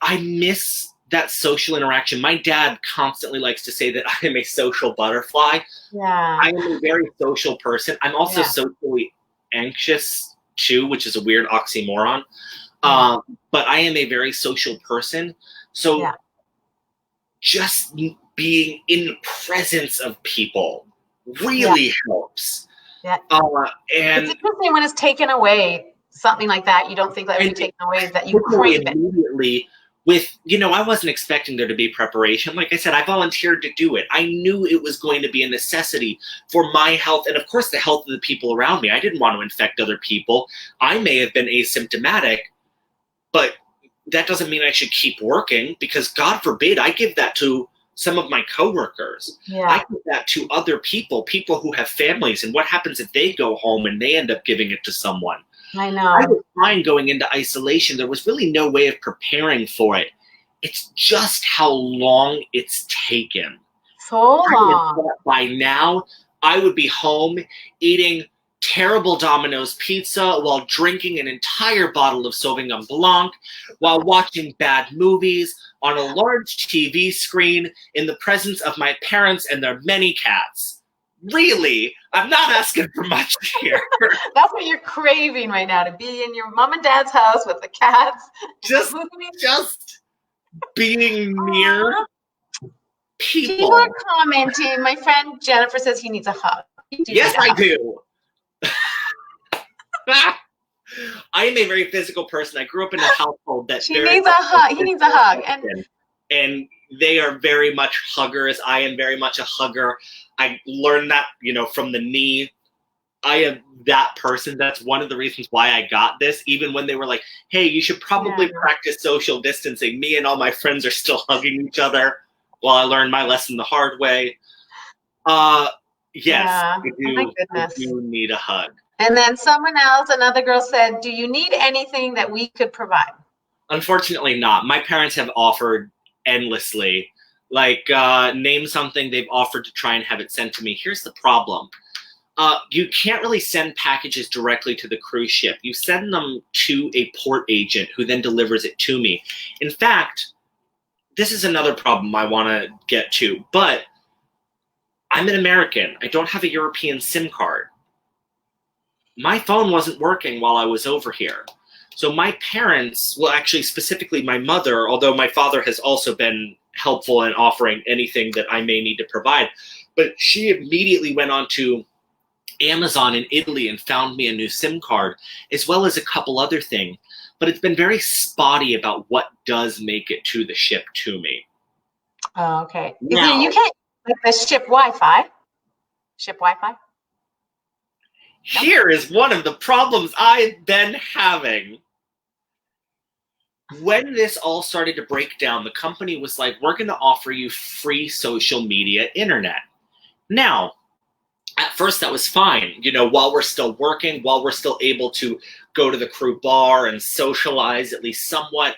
Speaker 2: I miss that social interaction. My dad constantly likes to say that I am a social butterfly.
Speaker 1: Yeah.
Speaker 2: I am a very social person. I'm also socially anxious too, which is a weird oxymoron. But I am a very social person. So just being in the presence of people really helps.
Speaker 1: Yeah.
Speaker 2: And
Speaker 1: it's interesting when it's taken away, something like that. You don't think that would be taken away, that you crave it.
Speaker 2: Immediately. I wasn't expecting there to be preparation. Like I said, I volunteered to do it. I knew it was going to be a necessity for my health and, of course, the health of the people around me. I didn't want to infect other people. I may have been asymptomatic, but that doesn't mean I should keep working because, God forbid, I give that to some of my coworkers. I give that to other people who have families. And what happens if they go home and they end up giving it to someone?
Speaker 1: I know.
Speaker 2: I was fine going into isolation. There was really no way of preparing for it. It's just how long it's taken.
Speaker 1: So long.
Speaker 2: By now, I would be home eating terrible Domino's pizza while drinking an entire bottle of Sauvignon Blanc, while watching bad movies on a large TV screen in the presence of my parents and their many cats. Really, I'm not asking for much here.
Speaker 1: That's what you're craving right now, to be in your mom and dad's house with the cats.
Speaker 2: Just being near people.
Speaker 1: People are commenting. My friend Jennifer says he needs a hug.
Speaker 2: Yes, I do. I am a very physical person. I grew up in a household that
Speaker 1: she needs a hug. He needs a hug.
Speaker 2: And they are very much huggers. I am very much a hugger. I learned that, from the knee. I am that person. That's one of the reasons why I got this. Even when they were like, hey, you should probably practice social distancing. Me and all my friends are still hugging each other while I learned my lesson the hard way. Yes, I do need a hug.
Speaker 1: And then another girl said, do you need anything that we could provide?
Speaker 2: Unfortunately not. My parents have offered endlessly. Like, name something they've offered to try and have it sent to me. Here's the problem. You can't really send packages directly to the cruise ship. You send them to a port agent who then delivers it to me. In fact, this is another problem I want to get to, but I'm an American. I don't have a European SIM card. My phone wasn't working while I was over here. So my parents, well, actually specifically my mother, although my father has also been helpful in offering anything that I may need to provide, but she immediately went on to Amazon in Italy and found me a new SIM card, as well as a couple other things. But it's been very spotty about what does make it to the ship to me.
Speaker 1: Oh, okay. Now, you can't like the ship Wi-Fi. Ship Wi-Fi?
Speaker 2: Here is one of the problems I've been having. When this all started to break down, the company was like, we're going to offer you free social media internet. Now, at first that was fine. While we're still working, while we're still able to go to the crew bar and socialize at least somewhat,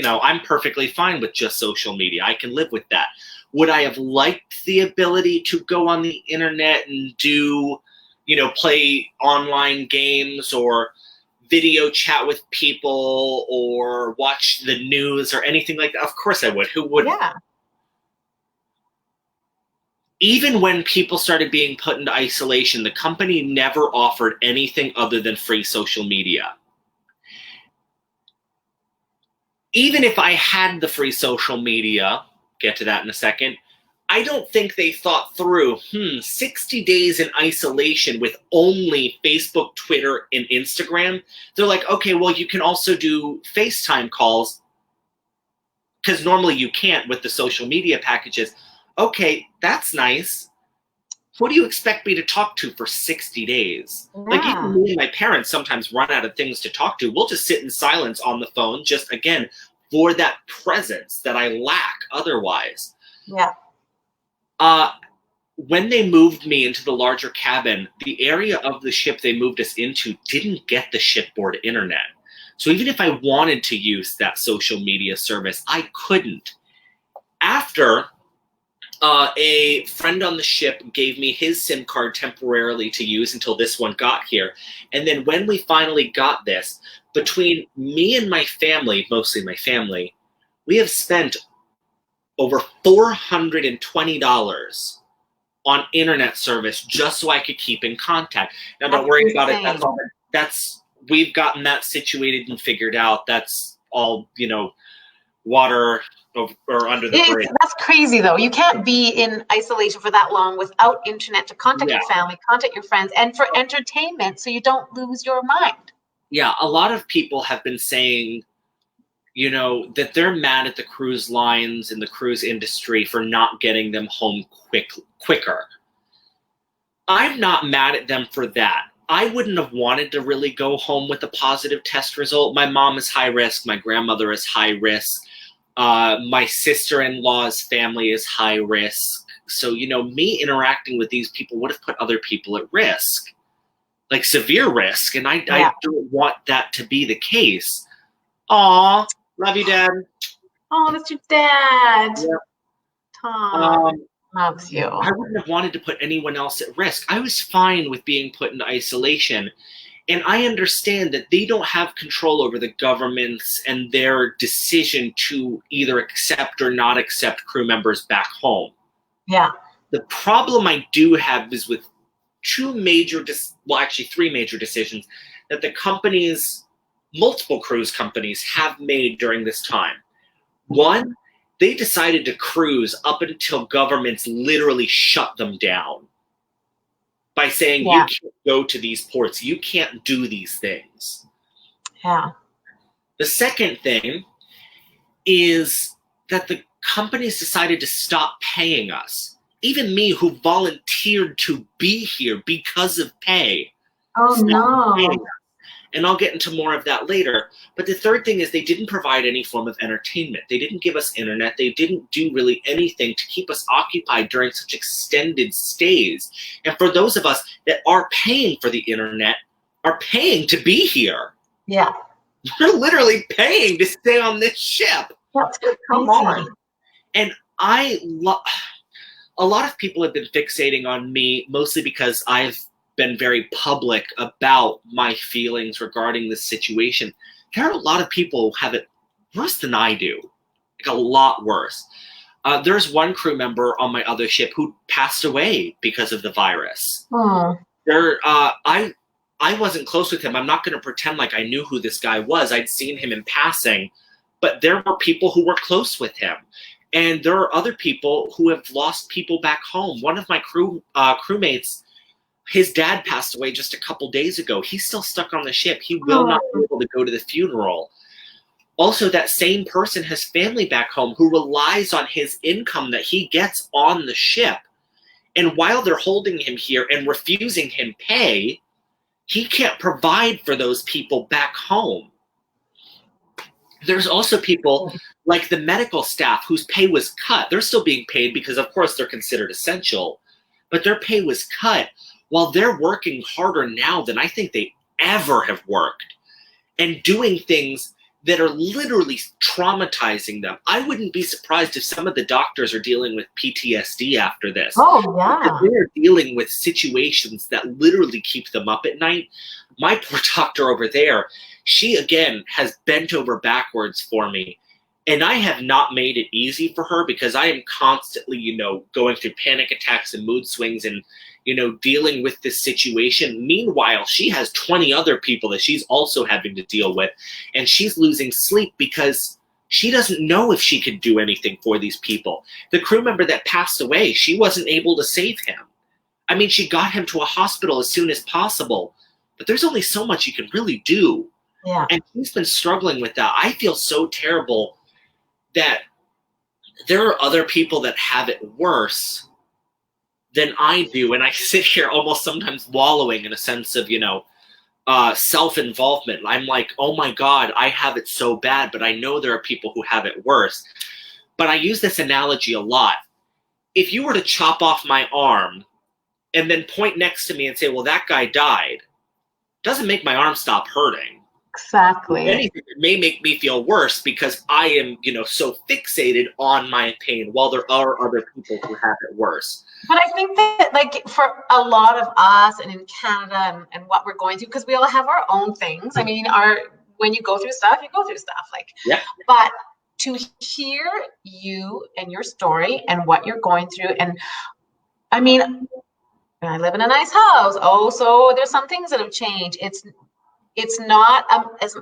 Speaker 2: I'm perfectly fine with just social media. I can live with that. Would I have liked the ability to go on the internet and do, play online games or video chat with people or watch the news or anything like that? Of course I would. Who wouldn't?
Speaker 1: Yeah.
Speaker 2: Even when people started being put into isolation, the company never offered anything other than free social media. Even if I had the free social media, get to that in a second, I don't think they thought through, 60 days in isolation with only Facebook, Twitter, and Instagram. They're like, okay, well, you can also do FaceTime calls because normally you can't with the social media packages. Okay, that's nice. Who do you expect me to talk to for 60 days? Like, even me and my parents sometimes run out of things to talk to. We'll just sit in silence on the phone, just, again, for that presence that I lack otherwise.
Speaker 1: Yeah.
Speaker 2: When they moved me into the larger cabin, the area of the ship they moved us into didn't get the shipboard internet. So even if I wanted to use that social media service, I couldn't. After a friend on the ship gave me his SIM card temporarily to use until this one got here. And then when we finally got this, between me and my family, mostly my family, we have spent over $420 on internet service just so I could keep in contact. Now, don't worry about it. That's all. We've gotten that situated and figured out. That's all, water or under the bridge.
Speaker 1: That's crazy, though. You can't be in isolation for that long without internet to contact your family, contact your friends, and for entertainment, so you don't lose your mind.
Speaker 2: Yeah, a lot of people have been saying, that they're mad at the cruise lines and the cruise industry for not getting them home quicker. I'm not mad at them for that. I wouldn't have wanted to really go home with a positive test result. My mom is high risk. My grandmother is high risk. My sister-in-law's family is high risk. So, me interacting with these people would have put other people at risk, like severe risk. And I don't want that to be the case. Aw, love you, Dad.
Speaker 1: Oh, that's your dad.
Speaker 2: Yep.
Speaker 1: Tom loves you.
Speaker 2: I wouldn't have wanted to put anyone else at risk. I was fine with being put in isolation. And I understand that they don't have control over the governments and their decision to either accept or not accept crew members back home.
Speaker 1: Yeah.
Speaker 2: The problem I do have is with three major decisions that the companies, multiple cruise companies, have made during this time. One, they decided to cruise up until governments literally shut them down by saying, you can't go to these ports, you can't do these things.
Speaker 1: Yeah.
Speaker 2: The second thing is that the companies decided to stop paying us. Even me, who volunteered to be here because of pay.
Speaker 1: Oh, no.
Speaker 2: And I'll get into more of that later. But the third thing is they didn't provide any form of entertainment. They didn't give us internet. They didn't do really anything to keep us occupied during such extended stays. And for those of us that are paying for the internet, are paying to be here.
Speaker 1: Yeah.
Speaker 2: We're literally paying to stay on this ship.
Speaker 1: That's crazy.
Speaker 2: Come on. And a lot of people have been fixating on me, mostly because I've been very public about my feelings regarding this situation. There are a lot of who have it worse than I do, like a lot worse. There's one crew member on my other ship who passed away because of the virus.
Speaker 1: Oh.
Speaker 2: I wasn't close with him. I'm not going to pretend like I knew who this guy was. I'd seen him in passing, but there were people who were close with him. And there are other people who have lost people back home. One of my crewmates, his dad passed away just a couple days ago. He's still stuck on the ship. He will not be able to go to the funeral. Also, that same person has family back home who relies on his income that he gets on the ship. And while they're holding him here and refusing him pay, he can't provide for those people back home. There's also people like the medical staff whose pay was cut. They're still being paid because, of course, they're considered essential. But their pay was cut while they're working harder now than I think they ever have worked and doing things that are literally traumatizing them. I wouldn't be surprised if some of the doctors are dealing with PTSD after this.
Speaker 1: Oh, yeah.
Speaker 2: They're dealing with situations that literally keep them up at night. My poor doctor over there, she, again, has bent over backwards for me. And I have not made it easy for her because I am constantly, going through panic attacks and mood swings and, dealing with this situation. Meanwhile, she has 20 other people that she's also having to deal with. And she's losing sleep because She doesn't know if she could do anything for these people. The crew member that passed away, she wasn't able to save him. I mean, she got him to a hospital as soon as possible, but there's only so much you can really do.
Speaker 1: Yeah.
Speaker 2: And she's been struggling with that. I feel so terrible that there are other people that have it worse than I do. And I sit here almost sometimes wallowing in a sense of, self-involvement. I'm like, oh my God, I have it so bad, but I know there are people who have it worse. But I use this analogy a lot. If you were to chop off my arm and then point next to me and say, well, that guy died, doesn't make my arm stop hurting.
Speaker 1: Exactly.
Speaker 2: If anything, it may make me feel worse because I am, so fixated on my pain while there are other people who have it worse.
Speaker 1: But I think that, like, for a lot of us and in Canada and what we're going through, because we all have our own things. I mean, when you go through stuff, you go through stuff. Like,
Speaker 2: yeah.
Speaker 1: But to hear you and your story and what you're going through, and I mean, I live in a nice house. Oh, so there's some things that have changed. It's not it's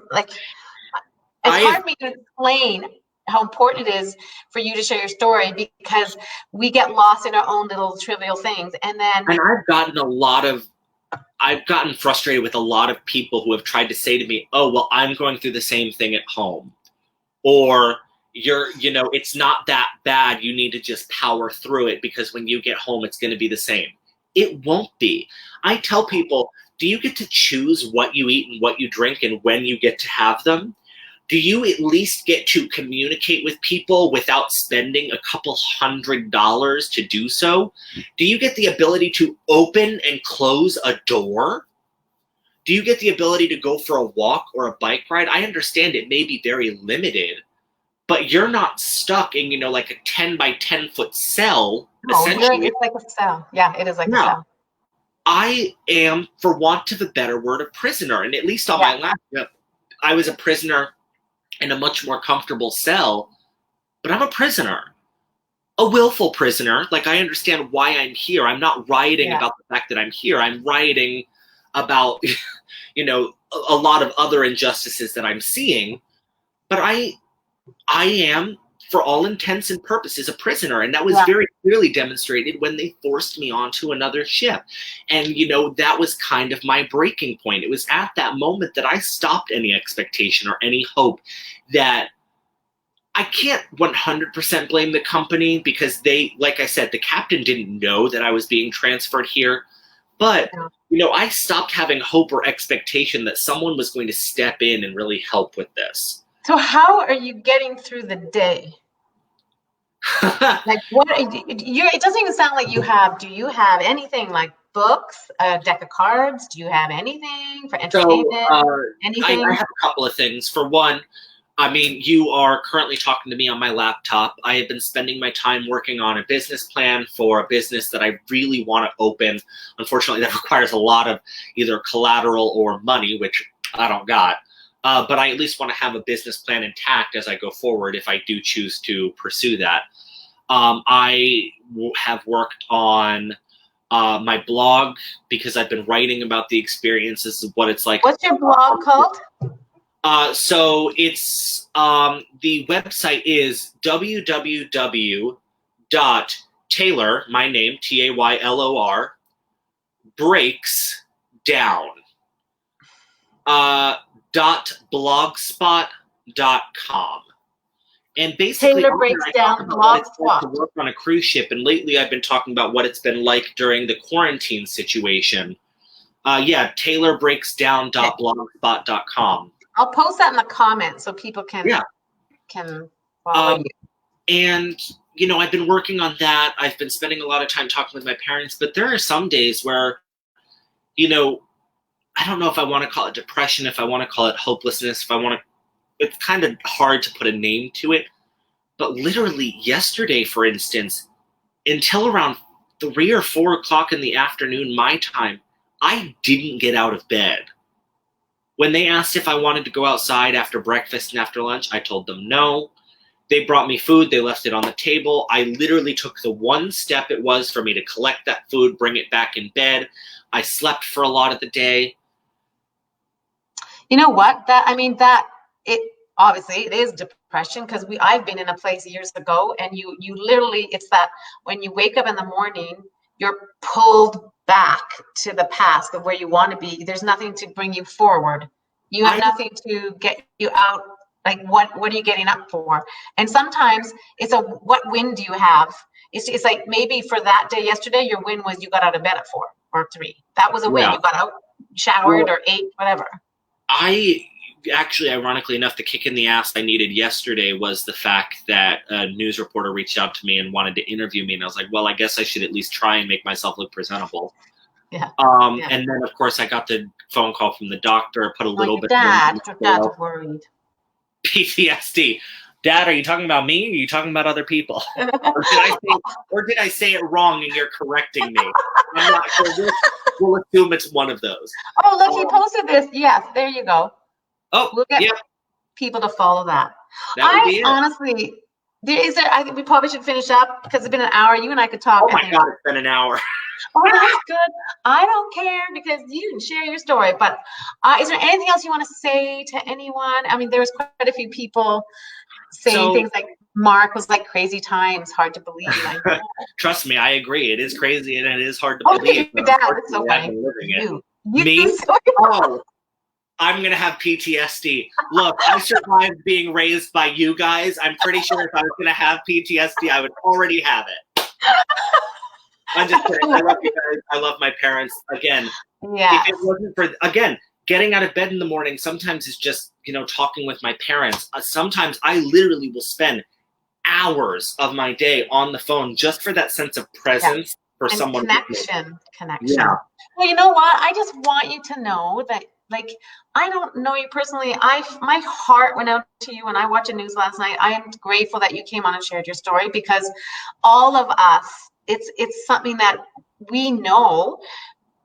Speaker 1: hard for me to explain how important it is for you to share your story, because we get lost in our own little trivial things. And
Speaker 2: I've gotten frustrated with a lot of people who have tried to say to me, oh, well, I'm going through the same thing at home. Or it's not that bad. You need to just power through it because when you get home, it's going to be the same. It won't be. I tell people, do you get to choose what you eat and what you drink and when you get to have them? Do you at least get to communicate with people without spending a couple $100 to do so? Do you get the ability to open and close a door? Do you get the ability to go for a walk or a bike ride? I understand it may be very limited, but you're not stuck in, like a 10 by 10 foot cell.
Speaker 1: No, it's like a cell. Yeah, it is like a cell.
Speaker 2: I am, for want of a better word, a prisoner. And at least on my last trip, I was a prisoner in a much more comfortable cell, but I'm a prisoner, a willful prisoner. Like, I understand why I'm here. I'm not rioting about the fact that I'm here. I'm rioting about, a lot of other injustices that I'm seeing, but I am, for all intents and purposes, a prisoner. And that was very clearly demonstrated when they forced me onto another ship. And, that was kind of my breaking point. It was at that moment that I stopped any expectation or any hope that I can't 100% blame the company, because they, like I said, the captain didn't know that I was being transferred here. But, I stopped having hope or expectation that someone was going to step in and really help with this.
Speaker 1: So how are you getting through the day? Like, what it doesn't even sound like do you have anything like books, a deck of cards? Do you have anything for entertainment? Anything?
Speaker 2: I have a couple of things. For one, I mean, you are currently talking to me on my laptop. I have been spending my time working on a business plan for a business that I really want to open. Unfortunately, that requires a lot of either collateral or money, which I don't got. But I at least want to have a business plan intact as I go forward if I do choose to pursue that. I have worked on my blog because I've been writing about the experiences of what it's like.
Speaker 1: What's your blog called?
Speaker 2: So it's the website is www.taylor, my name, Taylor, breaks down. .blogspot.com. And basically,
Speaker 1: Taylor breaks down Blogspot.
Speaker 2: To work on a cruise ship, and lately I've been talking about what it's been like during the quarantine situation. TaylorBreaksDown.blogspot.com.
Speaker 1: I'll post that in the comments so people can follow you.
Speaker 2: And I've been working on that. I've been spending a lot of time talking with my parents, but there are some days where, I don't know if I want to call it depression, if I want to call it hopelessness, it's kind of hard to put a name to it. But literally yesterday, for instance, until around 3 or 4 o'clock in the afternoon, my time, I didn't get out of bed. When they asked if I wanted to go outside after breakfast and after lunch, I told them no. They brought me food. They left it on the table. I literally took the one step it was for me to collect that food, bring it back in bed. I slept for a lot of the day.
Speaker 1: You know what? obviously it is depression because I've been in a place years ago, and you literally, it's that when you wake up in the morning, you're pulled back to the past of where you want to be. There's nothing to bring you forward. You have nothing to get you out. Like what are you getting up for? And sometimes it's what win do you have? It's like maybe for that day yesterday, your win was you got out of bed at 4 or 3. That was a win. You got out, showered, or ate, whatever.
Speaker 2: I actually, ironically enough, the kick in the ass I needed yesterday was the fact that a news reporter reached out to me and wanted to interview me. And I was like, well, I guess I should at least try and make myself look presentable.
Speaker 1: Yeah.
Speaker 2: And then, of course, I got the phone call from the doctor, put a little bit.
Speaker 1: Your dad's worried.
Speaker 2: PTSD. Dad, are you talking about me? Or are you talking about other people? or did I say it wrong and you're correcting me? I'm not sure. We'll assume it's one of those.
Speaker 1: Oh, look, he posted this. Yes, there you go.
Speaker 2: Oh,
Speaker 1: we'll get people to follow that. Honestly, I think we probably should finish up because it's been an hour. You and I could talk.
Speaker 2: Oh my God, it's been an hour.
Speaker 1: Oh, that's good. I don't care because you can share your story. But is there anything else you want to say to anyone? I mean, there's quite a few people saying things like Mark was like crazy times, hard to believe.
Speaker 2: Trust me, I agree. It is crazy and it is hard to believe.
Speaker 1: Your dad, it's so funny.
Speaker 2: Me? Oh, I'm going to have PTSD. Look, I survived being raised by you guys. I'm pretty sure if I was going to have PTSD, I would already have it. I'm just kidding. I love you guys. I love my parents. Again, if it wasn't for, getting out of bed in the morning sometimes is just, talking with my parents. Sometimes I literally will spend hours of my day on the phone just for that sense of presence for someone.
Speaker 1: Connection.
Speaker 2: Yeah.
Speaker 1: Well, you know what? I just want you to know that, I don't know you personally. My heart went out to you when I watched the news last night. I am grateful that you came on and shared your story because all of us, it's something that we know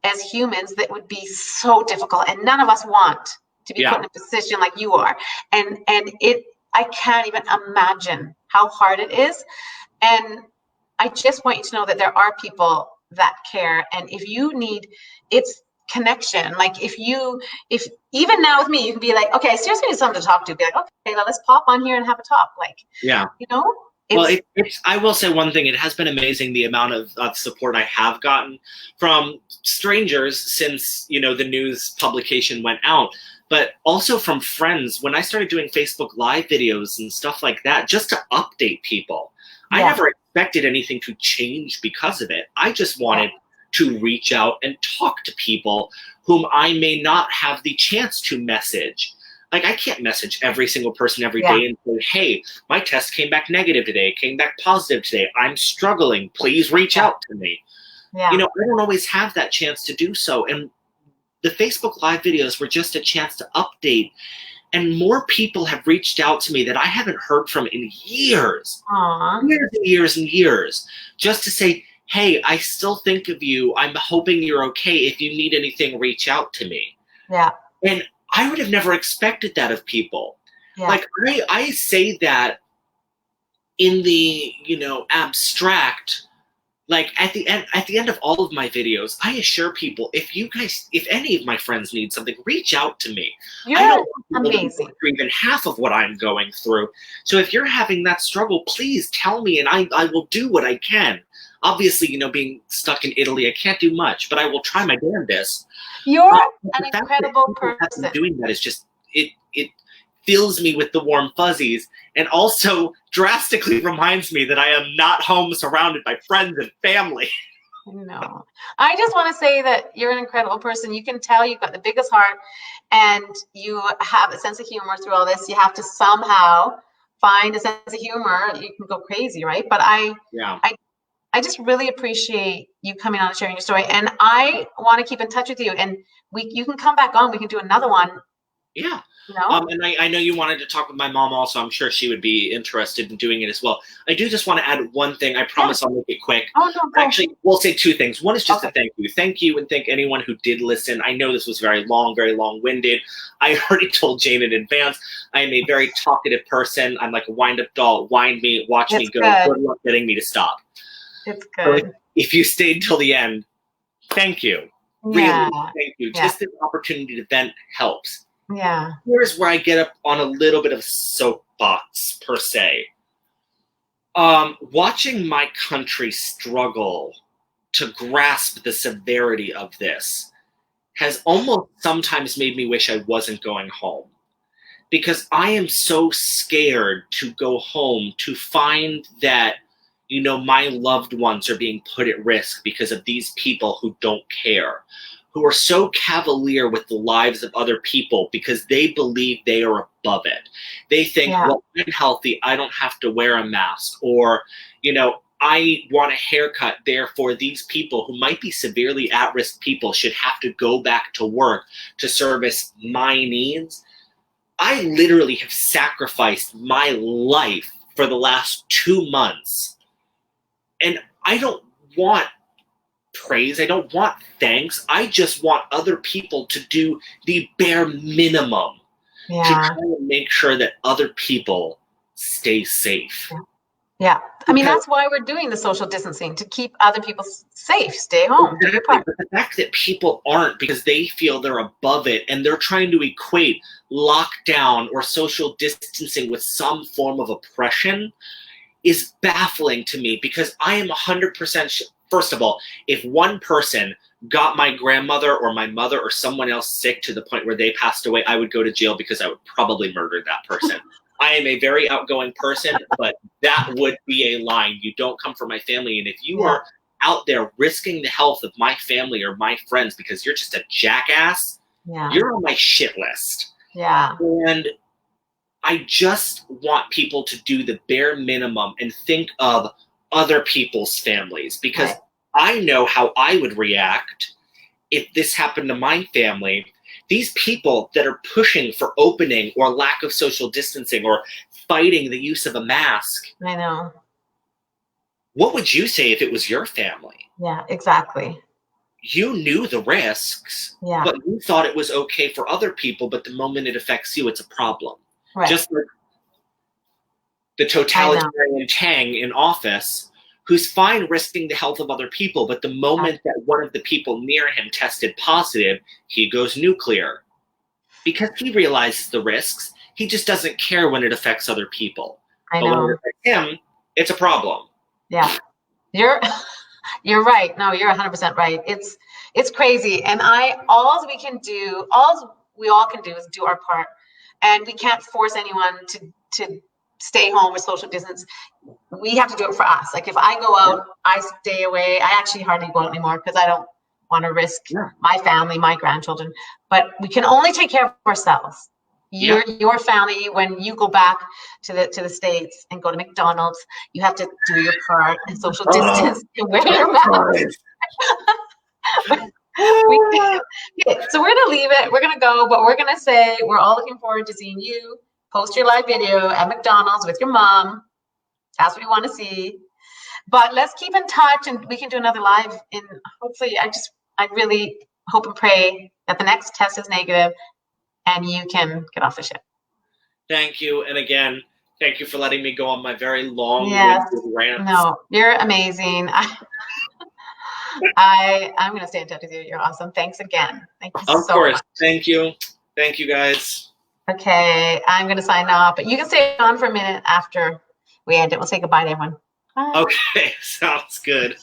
Speaker 1: as humans that would be so difficult, and none of us want to be put in a position like you are. And I can't even imagine how hard it is. And I just want you to know that there are people that care. And if you need, it's connection. If even now with me, you can be like, okay, I seriously need someone to talk to. Be like, okay, let's pop on here and have a talk.
Speaker 2: I will say one thing. It has been amazing the amount of support I have gotten from strangers since, the news publication went out, but also from friends. When I started doing Facebook Live videos and stuff like that, just to update people, I never expected anything to change because of it. I just wanted to reach out and talk to people whom I may not have the chance to message. I can't message every single person every day and say, hey, my test came back negative today, came back positive today. I'm struggling. Please reach out to me. Yeah. I don't always have that chance to do so. And the Facebook Live videos were just a chance to update. And more people have reached out to me that I haven't heard from in years.
Speaker 1: Aww.
Speaker 2: Years and years and years. Just to say, hey, I still think of you. I'm hoping you're okay. If you need anything, reach out to me.
Speaker 1: Yeah.
Speaker 2: And I would have never expected that of people. Yeah. I say that in the, abstract, at the end of all of my videos, I assure people, if any of my friends need something, reach out to me.
Speaker 1: You're
Speaker 2: I don't
Speaker 1: amazing.
Speaker 2: Want through even half of what I'm going through. So if you're having that struggle, please tell me and I will do what I can. Obviously, being stuck in Italy, I can't do much, but I will try my damnedest.
Speaker 1: You're an incredible person.
Speaker 2: Doing that is just, it fills me with the warm fuzzies and also drastically reminds me that I am not home surrounded by friends and family.
Speaker 1: No, I just want to say that you're an incredible person. You can tell you've got the biggest heart and you have a sense of humor through all this. You have to somehow find a sense of humor. You can go crazy, right? But I just really appreciate you coming on and sharing your story. And I want to keep in touch with you. And you can come back on. We can do another one.
Speaker 2: Yeah. And I know you wanted to talk with my mom also. I'm sure she would be interested in doing it as well. I do just want to add one thing. I promise I'll make it quick.
Speaker 1: Oh, no.
Speaker 2: Actually, we'll say two things. One is just a thank you. Thank you and thank anyone who did listen. I know this was very long-winded. I already told Jane in advance. I am a very talkative person. I'm like a wind-up doll. Wind me, watch me go. Good luck getting me to stop.
Speaker 1: It's good.
Speaker 2: So if you stayed till the end, thank you. Really, thank you. Just this opportunity to vent helps.
Speaker 1: Yeah.
Speaker 2: Here's where I get up on a little bit of soapbox per se. Watching my country struggle to grasp the severity of this has almost sometimes made me wish I wasn't going home, because I am so scared to go home to find that, you know, my loved ones are being put at risk because of these people who don't care, who are so cavalier with the lives of other people because they believe they are above it. They think,
Speaker 1: Yeah.
Speaker 2: well, I'm healthy, I don't have to wear a mask, or, you know, I want a haircut, therefore these people who might be severely at-risk people should have to go back to work to service my needs. I literally have sacrificed my life for the last 2 months. And I don't want praise. I don't want thanks. I just want other people to do the bare minimum to
Speaker 1: Yeah.
Speaker 2: try and make sure that other people stay safe.
Speaker 1: Yeah. I mean,
Speaker 2: Because-
Speaker 1: that's why we're doing the social distancing, to keep other people safe. Stay home. Do your part.
Speaker 2: But the fact that people aren't because they feel they're above it and they're trying to equate lockdown or social distancing with some form of oppression is baffling to me, because I am 100% sure. First of all, if one person got my grandmother or my mother or someone else sick to the point where they passed away, I would go to jail because I would probably murder that person. I am a very outgoing person, but that would be a line. You don't come for my family. And if you are out there risking the health of my family or my friends because you're just a jackass, you're on my shit list.
Speaker 1: Yeah.
Speaker 2: And I just want people to do the bare minimum and think of other people's families, because I know how I would react if this happened to my family. These people that are pushing for opening or lack of social distancing or fighting the use of a mask.
Speaker 1: I know.
Speaker 2: What would you say if it was your family?
Speaker 1: Yeah, exactly.
Speaker 2: You knew the risks, but you thought it was okay for other people, but the moment it affects you, it's a problem.
Speaker 1: Right.
Speaker 2: Just like the totalitarian Tang in office, who's fine risking the health of other people, but the moment that one of the people near him tested positive, he goes nuclear. Because he realizes the risks, he just doesn't care when it affects other people.
Speaker 1: I
Speaker 2: But
Speaker 1: know.
Speaker 2: when it affects him, it's a problem.
Speaker 1: Yeah. You're right. No, you're 100% right. It's crazy. And all we all can do is do our part. And we can't force anyone to stay home or social distance. We have to do it for us. Like if I go out, I stay away. I actually hardly go out anymore because I don't want to risk my family, my grandchildren. But we can only take care of ourselves. Your family, when you go back to the States and go to McDonald's, you have to do your part and social distance and wear your mask. So we're gonna leave it. We're gonna go, but we're gonna say we're all looking forward to seeing you post your live video at McDonald's with your mom. That's what we want to see. But let's keep in touch, and we can do another live. And hopefully, I really hope and pray that the next test is negative, and you can get off the ship.
Speaker 2: Thank you, and again, thank you for letting me go on my very long rant.
Speaker 1: No, you're amazing. I'm going to stay in touch with you. You're awesome. Thanks again. Thank you so much. Of course.
Speaker 2: Thank you. Thank you, guys.
Speaker 1: Okay, I'm going to sign off, but you can stay on for a minute after we end it. We'll say goodbye to everyone. Bye.
Speaker 2: Okay, sounds good.